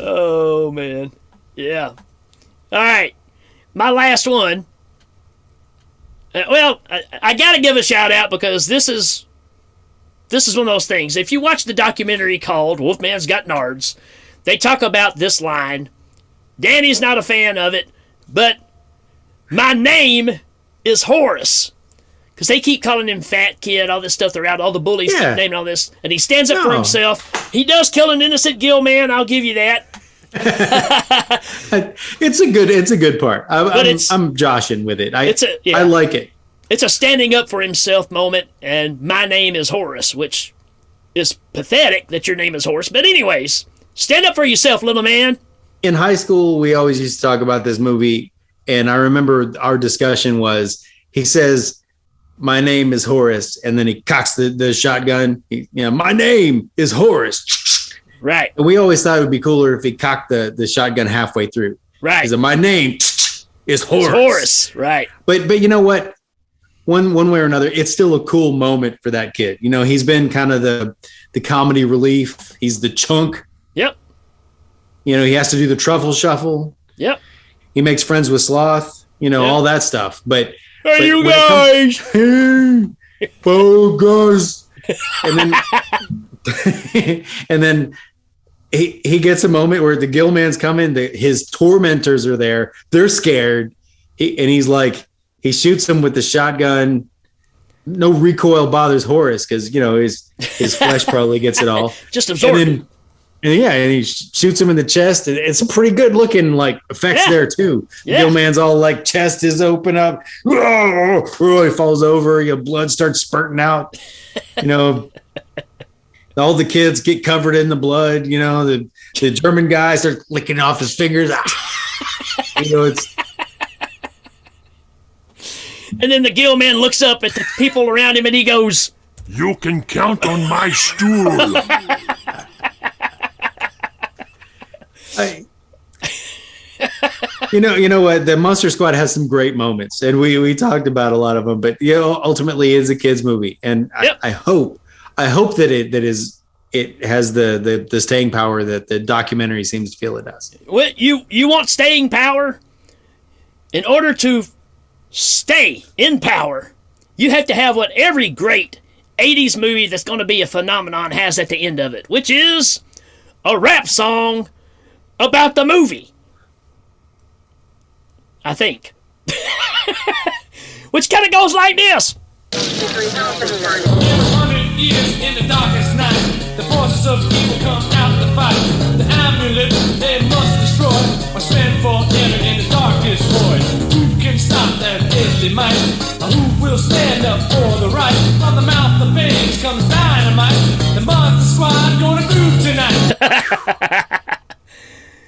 Oh man, yeah. All right, my last one. I got to give a shout out because this is one of those things. If you watch the documentary called Wolfman's Got Nards, they talk about this line. Danny's not a fan of it, but my name is Horace. Because they keep calling him Fat Kid, all this stuff throughout, all the bullies keep naming all this. And he stands up for himself. He does kill an innocent Gill man, I'll give you that. It's a good part. I'm joshing with it. I like it. It's a standing up for himself moment, and my name is Horace, which is pathetic that your name is Horace. But anyways, stand up for yourself, little man. In high school, we always used to talk about this movie, and I remember our discussion was, he says, my name is Horace, and then he cocks the shotgun. My name is Horace. Right. And we always thought it would be cooler if he cocked the shotgun halfway through. Right. He said, my name is Horace. It's Horace. Right. But you know what? One way or another, it's still a cool moment for that kid. He's been kind of the comedy relief. He's the chunk. Yep. He has to do the truffle shuffle. Yep. He makes friends with Sloth. All that stuff. But hey, you guys! Hey, bogus! And then he gets a moment where the Gill man's coming. His tormentors are there. They're scared. He's like, he shoots them with the shotgun. No recoil bothers Horace because his flesh probably gets it all. Just absorbed. And he shoots him in the chest. And it's a pretty good looking effects there too. Yeah. Gill man's all chest is open up. Oh, he falls over. Blood starts spurting out. All the kids get covered in the blood. The German guy starts licking off his fingers. It's. And then the Gill man looks up at the people around him and he goes, "You can count on my stool." You know what? The Monster Squad has some great moments, and we talked about a lot of them. But ultimately, it's a kids movie, and yep. I hope that it has the staying power that the documentary seems to feel it does. What you want staying power? In order to stay in power, you have to have what every great 80s movie that's going to be a phenomenon has at the end of it, which is a rap song about the movie. I think. Which kind of goes like this. 100 years in the darkest night, the forces of evil come out to fight. The amulet they must destroy or spend forever in the darkest void. Who can stop that deadly might? Who will stand up for the right? From the mouth of babes comes dynamite. The Monster Squad gonna groove tonight.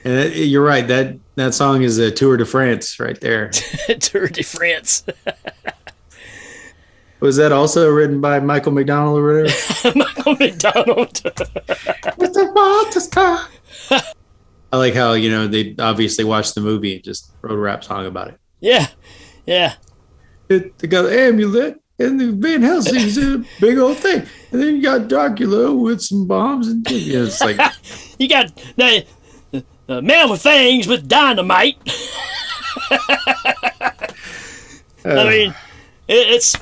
And you're right. That song is a Tour de France right there. Tour de France. Was that also written by Michael McDonald or whatever? Michael McDonald. With the Monster Squad. I like how, they obviously watched the movie and just wrote a rap song about it. Yeah. Yeah. They got the amulet and the Van Helsing's a big old thing. And then you got Dracula with some bombs and it's like you got the man with fangs with dynamite. I mean, it's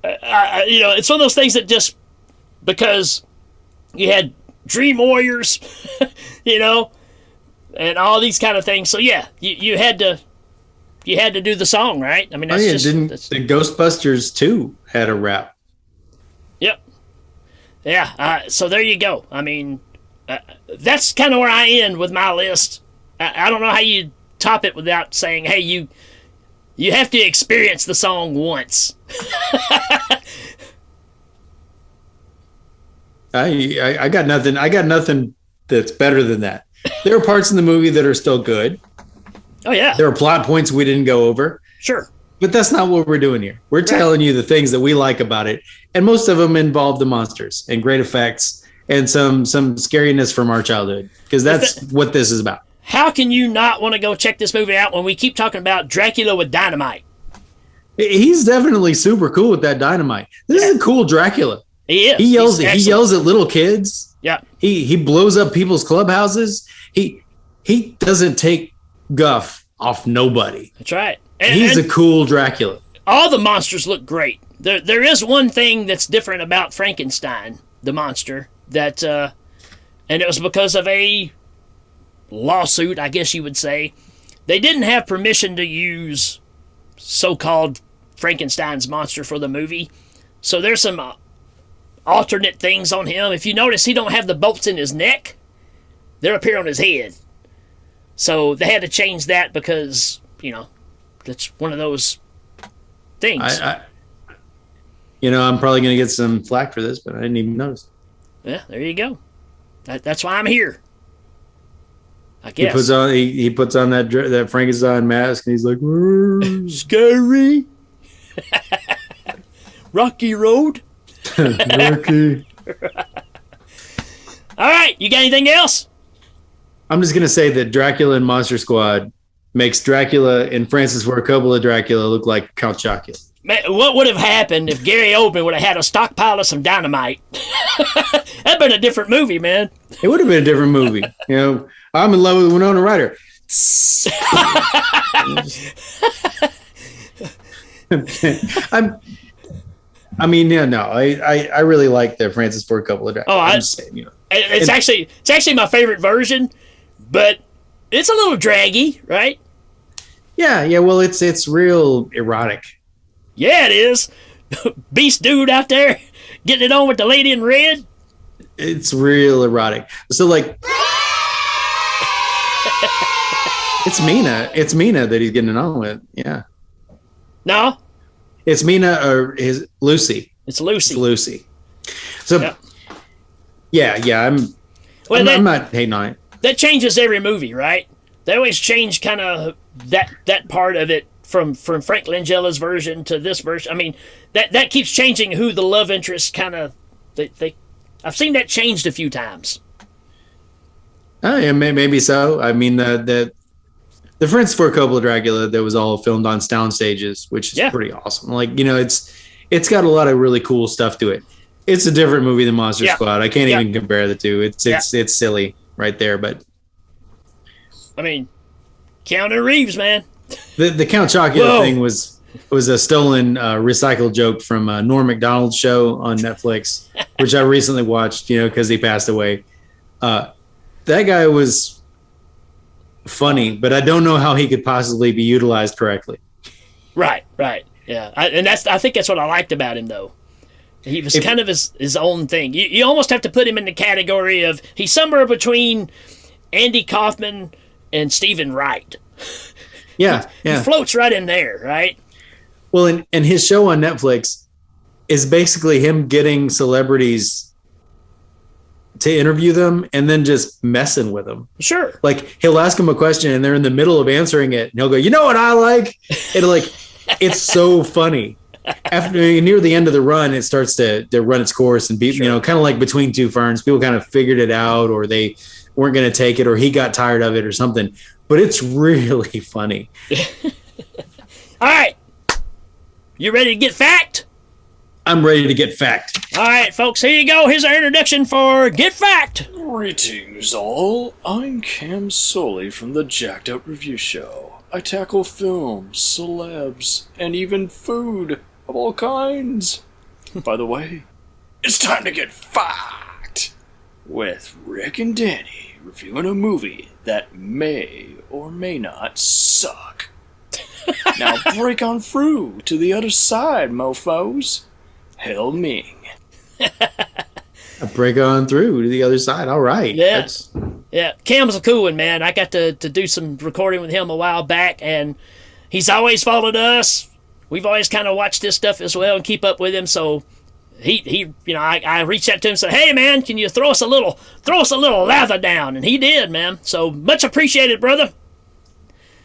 it's one of those things that just because you had Dream Warriors, and all these kind of things. So yeah, you had to do the song, right? I mean, that's the Ghostbusters 2 had a rap. Yep. Yeah. So there you go. I mean, that's kind of where I end with my list. I don't know how you top it without saying, hey, you have to experience the song once. I got nothing. I got nothing that's better than that. There are parts in the movie that are still good. Oh yeah. There are plot points we didn't go over. Sure. But that's not what we're doing here. We're telling you the things that we like about it, and most of them involve the monsters and great effects and some scariness from our childhood, because that's what this is about. How can you not want to go check this movie out when we keep talking about Dracula with dynamite? He's definitely super cool with that dynamite. This is a cool Dracula. He is. He yells at little kids. Yeah. He blows up people's clubhouses. He doesn't take guff off nobody. That's right. He's a cool Dracula. All the monsters look great. There is one thing that's different about Frankenstein, the monster, that and it was because of a lawsuit, I guess you would say. They didn't have permission to use so-called Frankenstein's monster for the movie. So there's some alternate things on him. If you notice, he don't have the bolts in his neck. They're up here on his head. So they had to change that because, that's one of those things. I'm probably going to get some flack for this, but I didn't even notice. Yeah, there you go. That's why I'm here. I guess. He puts on that Frankenstein mask, and he's like, scary. Rocky Road. Rocky. All right, you got anything else? I'm just gonna say that Dracula and Monster Squad makes Dracula and Francis Ford Coppola Dracula look like Count Chocula. Man, what would have happened if Gary Oldman would have had a stockpile of some dynamite? That'd been a different movie, man. It would have been a different movie. I'm in love with Winona Ryder. I really like the Francis Ford Coppola Dracula. It's actually my favorite version, but it's a little draggy, right? Yeah. Well, it's real erotic. Yeah, it is. Beast dude out there getting it on with the lady in red. It's real erotic. So like. It's Mina. It's Mina that he's getting it on with. Yeah. No. It's Mina or Lucy. It's Lucy. It's Lucy. So, yeah. I'm not hating on it. That changes every movie, right? They always change kind of that part of it from Frank Langella's version to this version. I mean, that keeps changing who the love interest kind of. I've seen that changed a few times. Oh yeah, maybe so. I mean, the Francis Ford Coppola Dracula that was all filmed on sound stages, which is pretty awesome. Like, it's got a lot of really cool stuff to it. It's a different movie than Monster Squad. I can't even compare the two. It's silly right there, but I mean, Keanu Reeves, man. The Count Chocula thing was a stolen recycled joke from Norm Macdonald's show on Netflix, which I recently watched, because he passed away. That guy was funny, but I don't know how he could possibly be utilized correctly. Right. Yeah. I think that's what I liked about him, though. He was kind of his own thing. You almost have to put him in the category of he's somewhere between Andy Kaufman and Stephen Wright. Yeah. He floats right in there, right? Well, and his show on Netflix is basically him getting celebrities to interview them and then just messing with them. Sure. Like he'll ask them a question and they're in the middle of answering it and he'll go, you know what I like? And it's so funny. After near the end of the run, it starts to run its course and be, kind of like Between Two Ferns. People kind of figured it out, or they weren't going to take it, or he got tired of it or something. But it's really funny. All right. You ready to get fact? I'm ready to get fact. All right, folks, here you go. Here's our introduction for Get Facked. Greetings, all. I'm Cam Soley from the Jacked Up Review Show. I tackle films, celebs, and even food of all kinds. By the way, it's time to get facked with Rick and Danny reviewing a movie that may or may not suck. Now break on through to the other side, mofos. Hail Ming. Break on through to the other side. All right. Yeah. Yeah. Cam's a cool one, man. I got to do some recording with him a while back, and he's always followed us. We've always kind of watched this stuff as well and keep up with him. So I reached out to him and said, hey, man, can you throw us a little lather down? And he did, man. So much appreciated, brother.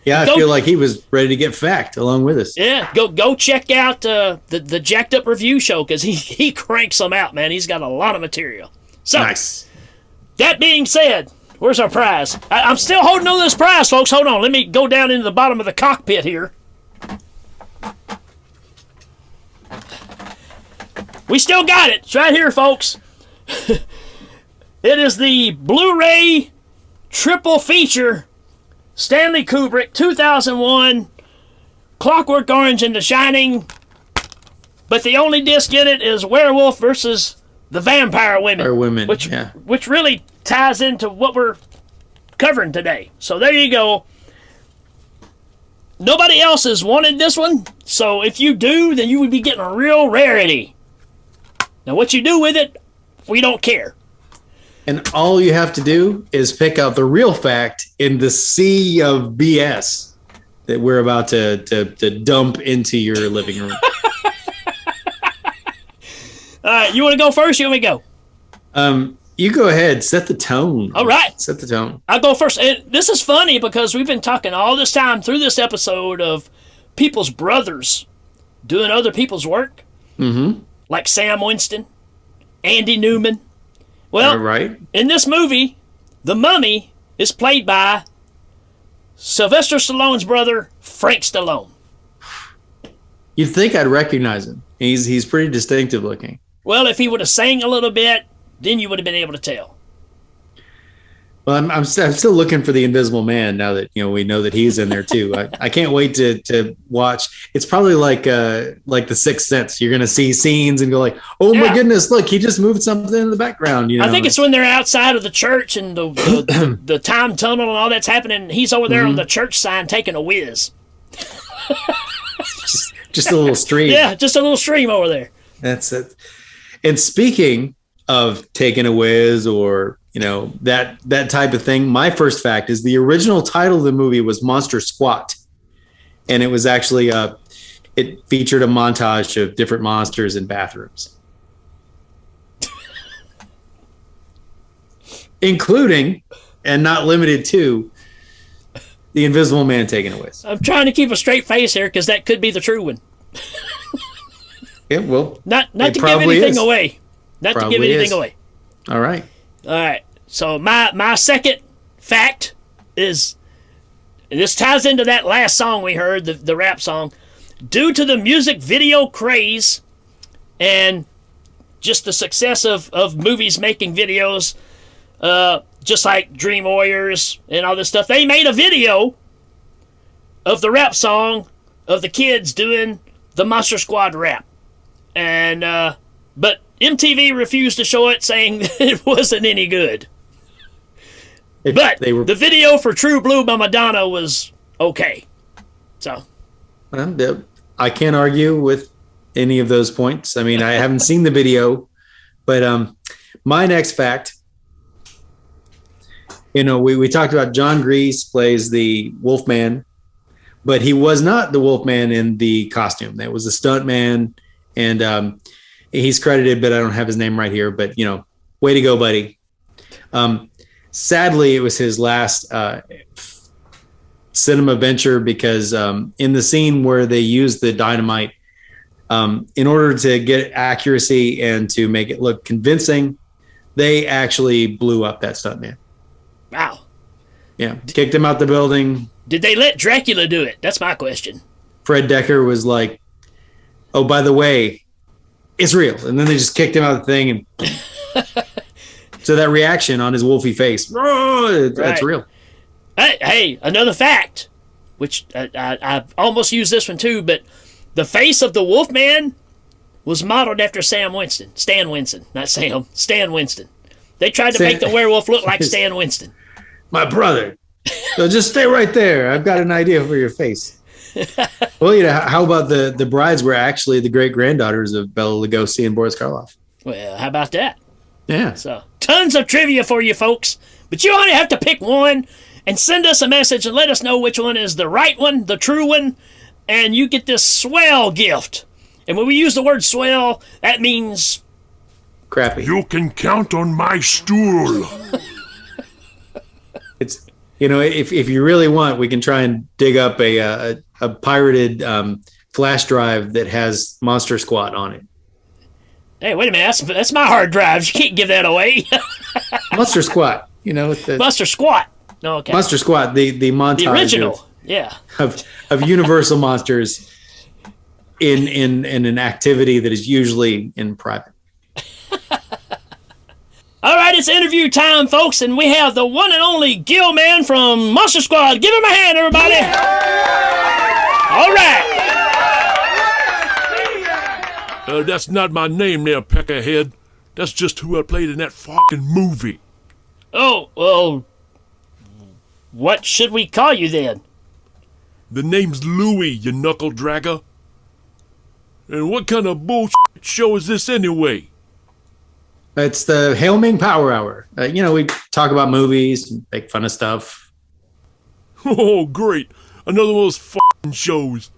Yeah, I feel like he was ready to get fact along with us. Yeah, go check out the Jacked Up Review Show because he cranks them out, man. He's got a lot of material. So, nice. That being said, where's our prize? I'm still holding on to this prize, folks. Hold on. Let me go down into the bottom of the cockpit here. We still got it. It's right here, folks. It is the Blu-ray triple feature Stanley Kubrick 2001 Clockwork Orange and The Shining. But the only disc in it is Werewolf versus the Vampire Women. Which really ties into what we're covering today. So there you go. Nobody else has wanted this one. So if you do, then you would be getting a real rarity. Now what you do with it, we don't care. And all you have to do is pick out the real fact in the sea of BS that we're about to dump into your living room. All right, you want to go first? You want me to go? You go ahead. Set the tone. All right. Set the tone. I'll go first. And this is funny because we've been talking all this time through this episode of people's brothers doing other people's work. Mm-hmm. Like Sam Winston, Andy Newman. Well, right. In this movie, the mummy is played by Sylvester Stallone's brother, Frank Stallone. You'd think I'd recognize him. He's pretty distinctive looking. Well, if he would have sang a little bit, then you would have been able to tell. Well, I'm still looking for the Invisible Man now that we know that he's in there too. I can't wait to watch. It's probably like The Sixth Sense. You're gonna see scenes and go like, "Oh my goodness, look, he just moved something in the background." I think it's when they're outside of the church and the time tunnel and all that's happening. He's over there on the church sign taking a whiz. just a little stream. Yeah, just a little stream over there. That's it. And speaking of taking a whiz or that type of thing, my first fact is the original title of the movie was Monster Squat, and it was actually it featured a montage of different monsters in bathrooms, including and not limited to the Invisible Man taking a whiz. I'm trying to keep a straight face here because that could be the true one. Yeah, well, not to give anything away. Not to give anything away. All right. All right. So my second fact is, and this ties into that last song we heard, the rap song. Due to the music video craze and just the success of movies making videos, just like Dream Warriors and all this stuff, they made a video of the rap song of the kids doing the Monster Squad rap. And but MTV refused to show it, saying that it wasn't any good. But the video for True Blue by Madonna was okay. So I can't argue with any of those points. I mean, I haven't seen the video, but my next fact, we talked about John Grease plays the Wolfman, but he was not the Wolfman in the costume. That was a stuntman, and he's credited, but I don't have his name right here. But way to go, buddy. Sadly, it was his last cinema venture because in the scene where they used the dynamite, in order to get accuracy and to make it look convincing, they actually blew up that stuntman. Wow. Yeah, kicked him out the building. Did they let Dracula do it? That's my question. Fred Decker was like, "Oh, by the way, it's real," and then they just kicked him out of the thing, and so that reaction on his wolfy face, that's real. Hey, another fact, which I almost used this one too, but the face of the Wolfman was modeled after Stan Winston. They tried to make the werewolf look like Stan Winston. My brother. So just stay right there. I've got an idea for your face. Well, how about the brides were actually the great granddaughters of Bela Lugosi and Boris Karloff? Well, how about that? Yeah. So tons of trivia for you folks, but you only have to pick one and send us a message and let us know which one is the right one, the true one, and you get this swell gift. And when we use the word swell, that means crappy. You can count on my stool. It's if you really want, we can try and dig up a pirated flash drive that has Monster Squad on it. Hey, wait a minute. That's my hard drives. You can't give that away. Monster Squad. Buster Squat. Okay. Monster Squad, the montage The original. Yeah. of Universal monsters in an activity that is usually in private. All right, it's interview time, folks, and we have the one and only Gil Man from Monster Squad. Give him a hand, everybody. All right. That's not my name there, Peckerhead. That's just who I played in that fucking movie. Oh, well, what should we call you then? The name's Louie, you knuckle dragger. And what kind of bullshit show is this anyway? It's the Hail Ming Power Hour. We talk about movies, and make fun of stuff. Oh, great. Another one of those fucking shows.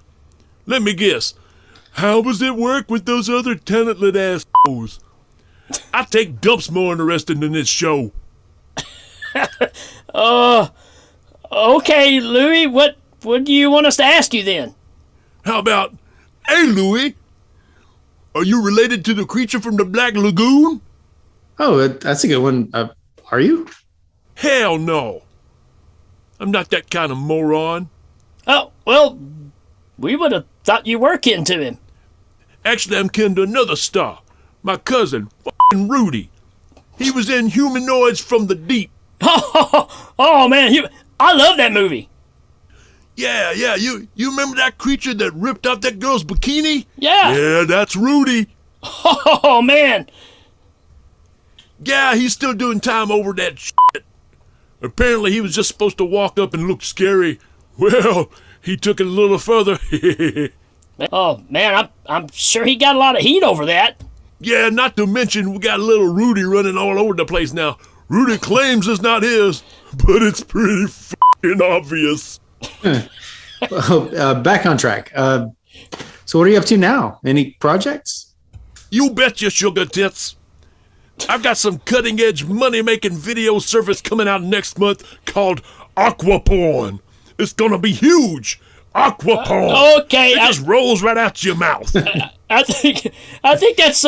Let me guess. How does it work with those other talented assholes? I take dumps more interesting than this show. Okay, Louie, what do you want us to ask you then? How about, hey, Louie, are you related to the creature from the Black Lagoon? Oh, that's a good one. Are you? Hell no. I'm not that kind of moron. Oh, well, we would have thought you were kin to him. Actually, I'm kin to another star. My cousin, f***ing Rudy. He was in Humanoids from the Deep. Oh man, I love that movie. Yeah, you remember that creature that ripped off that girl's bikini? Yeah. Yeah, that's Rudy. Oh man. Yeah, he's still doing time over that shit. Apparently he was just supposed to walk up and look scary. Well, he took it a little further. Oh man, I'm sure he got a lot of heat over that. Yeah, not to mention we got little Rudy running all over the place now. Rudy claims it's not his, but it's pretty f***ing obvious. Back on track. So what are you up to now? Any projects? You betcha, sugar tits. I've got some cutting-edge money-making video service coming out next month called Aquaporn. It's gonna be huge. Aquaporn. Okay. It just rolls right out your mouth. I think that's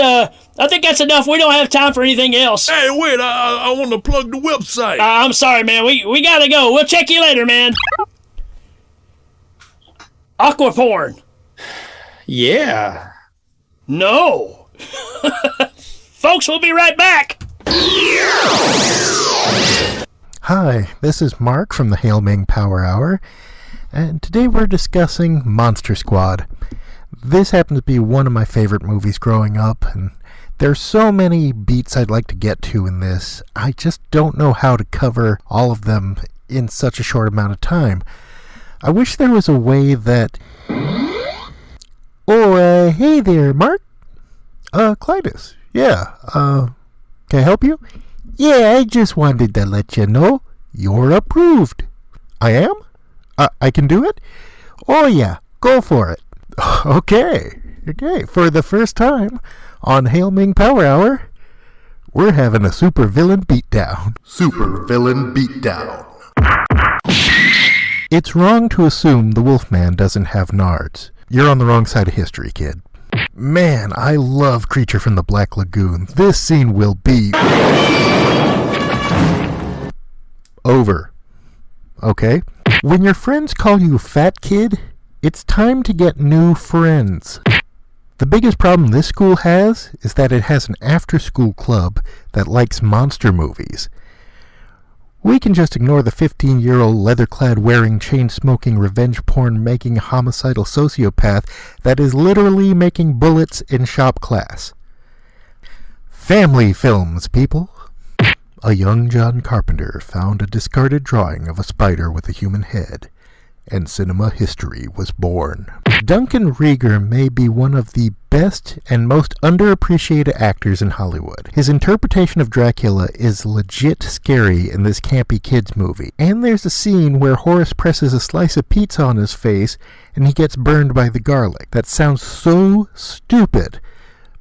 enough. We don't have time for anything else. Hey, wait! I want to plug the website. I'm sorry, man. We gotta go. We'll check you later, man. Aquaporn. Yeah. No. Folks, we'll be right back. Hi, this is Mark from the Hail Ming Power Hour, and today we're discussing Monster Squad. This happens to be one of my favorite movies growing up, and there's so many beats I'd like to get to in this. I just don't know how to cover all of them in such a short amount of time. I wish there was a way that... Oh, hey there, Mark. Clytus. Yeah, can I help you? Yeah, I just wanted to let you know you're approved. I am? I can do it? Oh yeah, go for it. Okay. For the first time on Hail Ming Power Hour, we're having a super villain beatdown. Super villain beatdown. It's wrong to assume the Wolfman doesn't have nards. You're on the wrong side of history, kid. Man, I love Creature from the Black Lagoon. This scene will be... over. Okay? When your friends call you fat kid, it's time to get new friends. The biggest problem this school has is that it has an after-school club that likes monster movies. We can just ignore the 15-year-old leather-clad wearing, chain-smoking, revenge porn-making homicidal sociopath that is literally making bullets in shop class. Family films, people. A young John Carpenter found a discarded drawing of a spider with a human head, and cinema history was born. Duncan Rieger may be one of the best and most underappreciated actors in Hollywood. His interpretation of Dracula is legit scary in this campy kids movie. And there's a scene where Horace presses a slice of pizza on his face and he gets burned by the garlic. That sounds so stupid,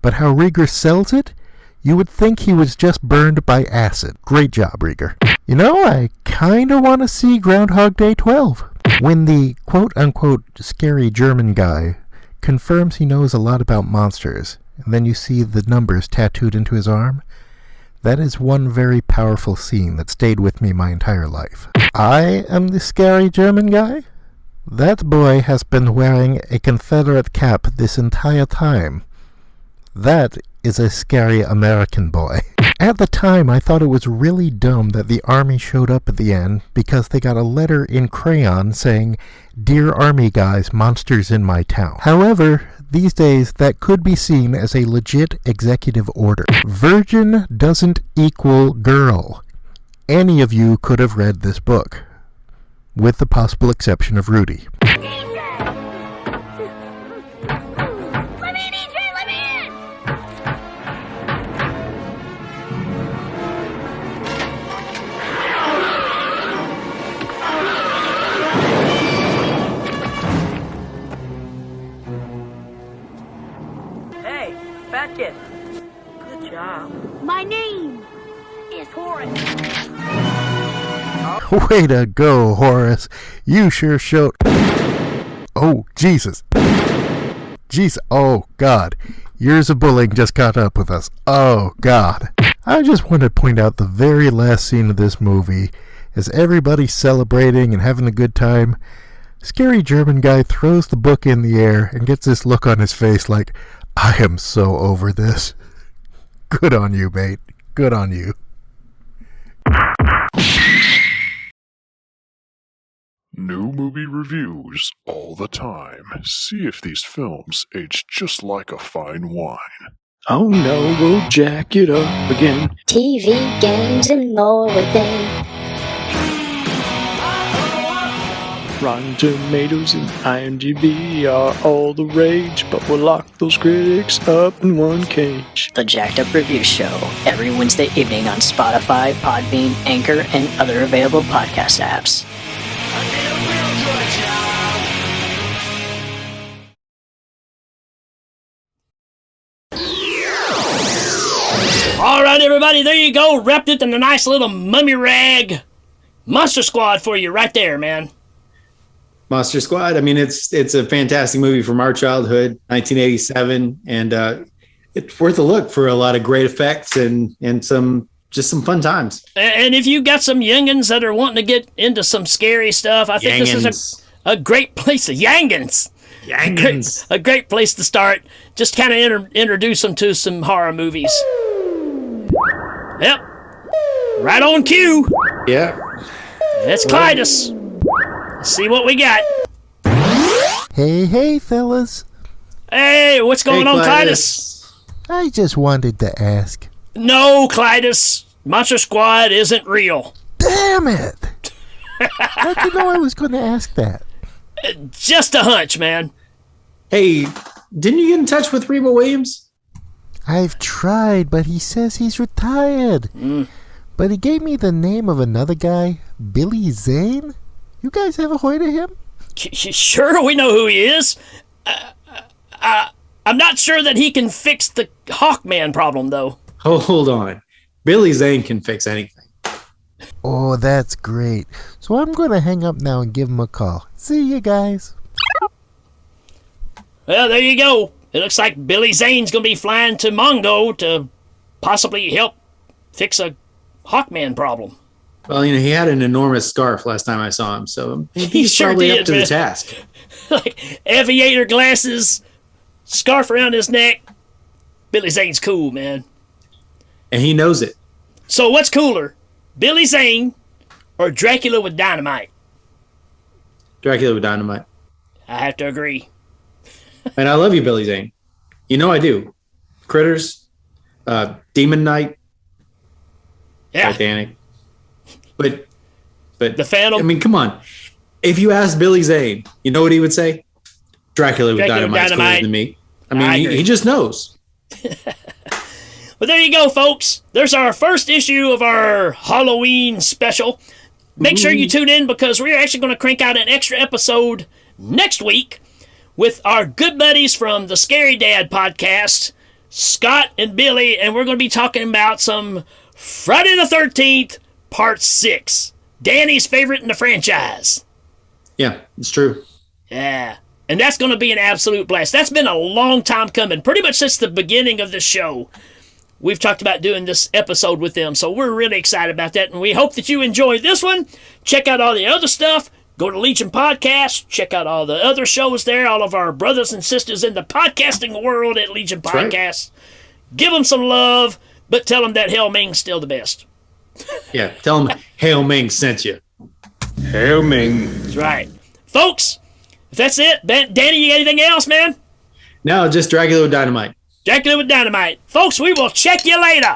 but how Rieger sells it, you would think he was just burned by acid. Great job, Rieger. You know, I kinda want to see Groundhog Day 12. When the quote-unquote scary German guy confirms he knows a lot about monsters and then you see the numbers tattooed into his arm. That is one very powerful scene that stayed with me my entire life. I am the scary German guy? That boy has been wearing a Confederate cap this entire time. That is a scary American boy. At the time, I thought it was really dumb that the army showed up at the end because they got a letter in crayon saying, "Dear Army guys, monsters in my town." However, these days, that could be seen as a legit executive order. Virgin doesn't equal girl. Any of you could have read this book, with the possible exception of Rudy. Fat kid. Good job. My name is Horace. Way to go, Horace. You sure showed... Oh, Jesus. Jesus. Oh, God. Years of bullying just caught up with us. Oh, God. I just want to point out the very last scene of this movie. As everybody's celebrating and having a good time, scary German guy throws the book in the air and gets this look on his face like, I am so over this. Good on you, mate. Good on you. New movie reviews all the time. See if these films age just like a fine wine. Oh no, we'll jack it up again. TV, games, and more within. Rotten Tomatoes and IMDb are all the rage, but we'll lock those critics up in one cage. The Jacked Up Review Show, every Wednesday evening on Spotify, Podbean, Anchor, and other available podcast apps. All right, everybody, there you go. Wrapped it in a nice little mummy rag. Monster Squad for you right there, man. Monster Squad. I mean, it's a fantastic movie from our childhood, 1987, and it's worth a look for a lot of great effects and some fun times. And if you got some youngins that are wanting to get into some scary stuff, I think this is a great place to youngins. A great place to start. Just kind of introduce them to some horror movies. Yep. Right on cue. Yeah. It's Clytus. Let's see what we got. Hey, fellas. Hey, what's going on, Clytus? I just wanted to ask. No, Clytus. Monster Squad isn't real. Damn it. How'd you know I was going to ask that? Just a hunch, man. Hey, didn't you get in touch with Reba Williams? I've tried, but he says he's retired. But he gave me the name of another guy, Billy Zane. You guys ever heard of him? Sure, we know who he is. I'm not sure that he can fix the Hawkman problem, though. Hold on. Billy Zane can fix anything. Oh, that's great. So I'm going to hang up now and give him a call. See you guys. Well, there you go. It looks like Billy Zane's going to be flying to Mongo to possibly help fix a Hawkman problem. Well, he had an enormous scarf last time I saw him, so he's sure probably did, up to man. the task. Like aviator glasses, scarf around his neck. Billy Zane's cool, man. And he knows it. So what's cooler, Billy Zane or Dracula with dynamite? Dracula with dynamite. I have to agree. And I love you, Billy Zane. You know I do. Critters, Demon Knight, yeah. Titanic. But the Phantom. I mean, come on. If you ask Billy Zane, you know what he would say? Dracula with dynamite is cooler than me. I mean, he just knows. Well, there you go, folks. There's our first issue of our Halloween special. Make sure you tune in because we're actually going to crank out an extra episode next week with our good buddies from the Scary Dad podcast, Scott and Billy, and we're going to be talking about some Friday the 13th, Part 6. Danny's favorite in the franchise. Yeah, it's true. Yeah. And that's going to be an absolute blast. That's been a long time coming, pretty much since the beginning of the show. We've talked about doing this episode with them, so we're really excited about that, and we hope that you enjoyed this one. Check out all the other stuff. Go to Legion Podcast. Check out all the other shows there, all of our brothers and sisters in the podcasting world at Legion Podcast. Give them some love, but tell them that Hail Ming's still the best. Yeah, tell them Hail Ming sent you. Hail Ming. That's right. Folks, if that's it, Danny, you got anything else, man? No, just Dracula with Dynamite. Dracula with Dynamite. Folks, we will check you later.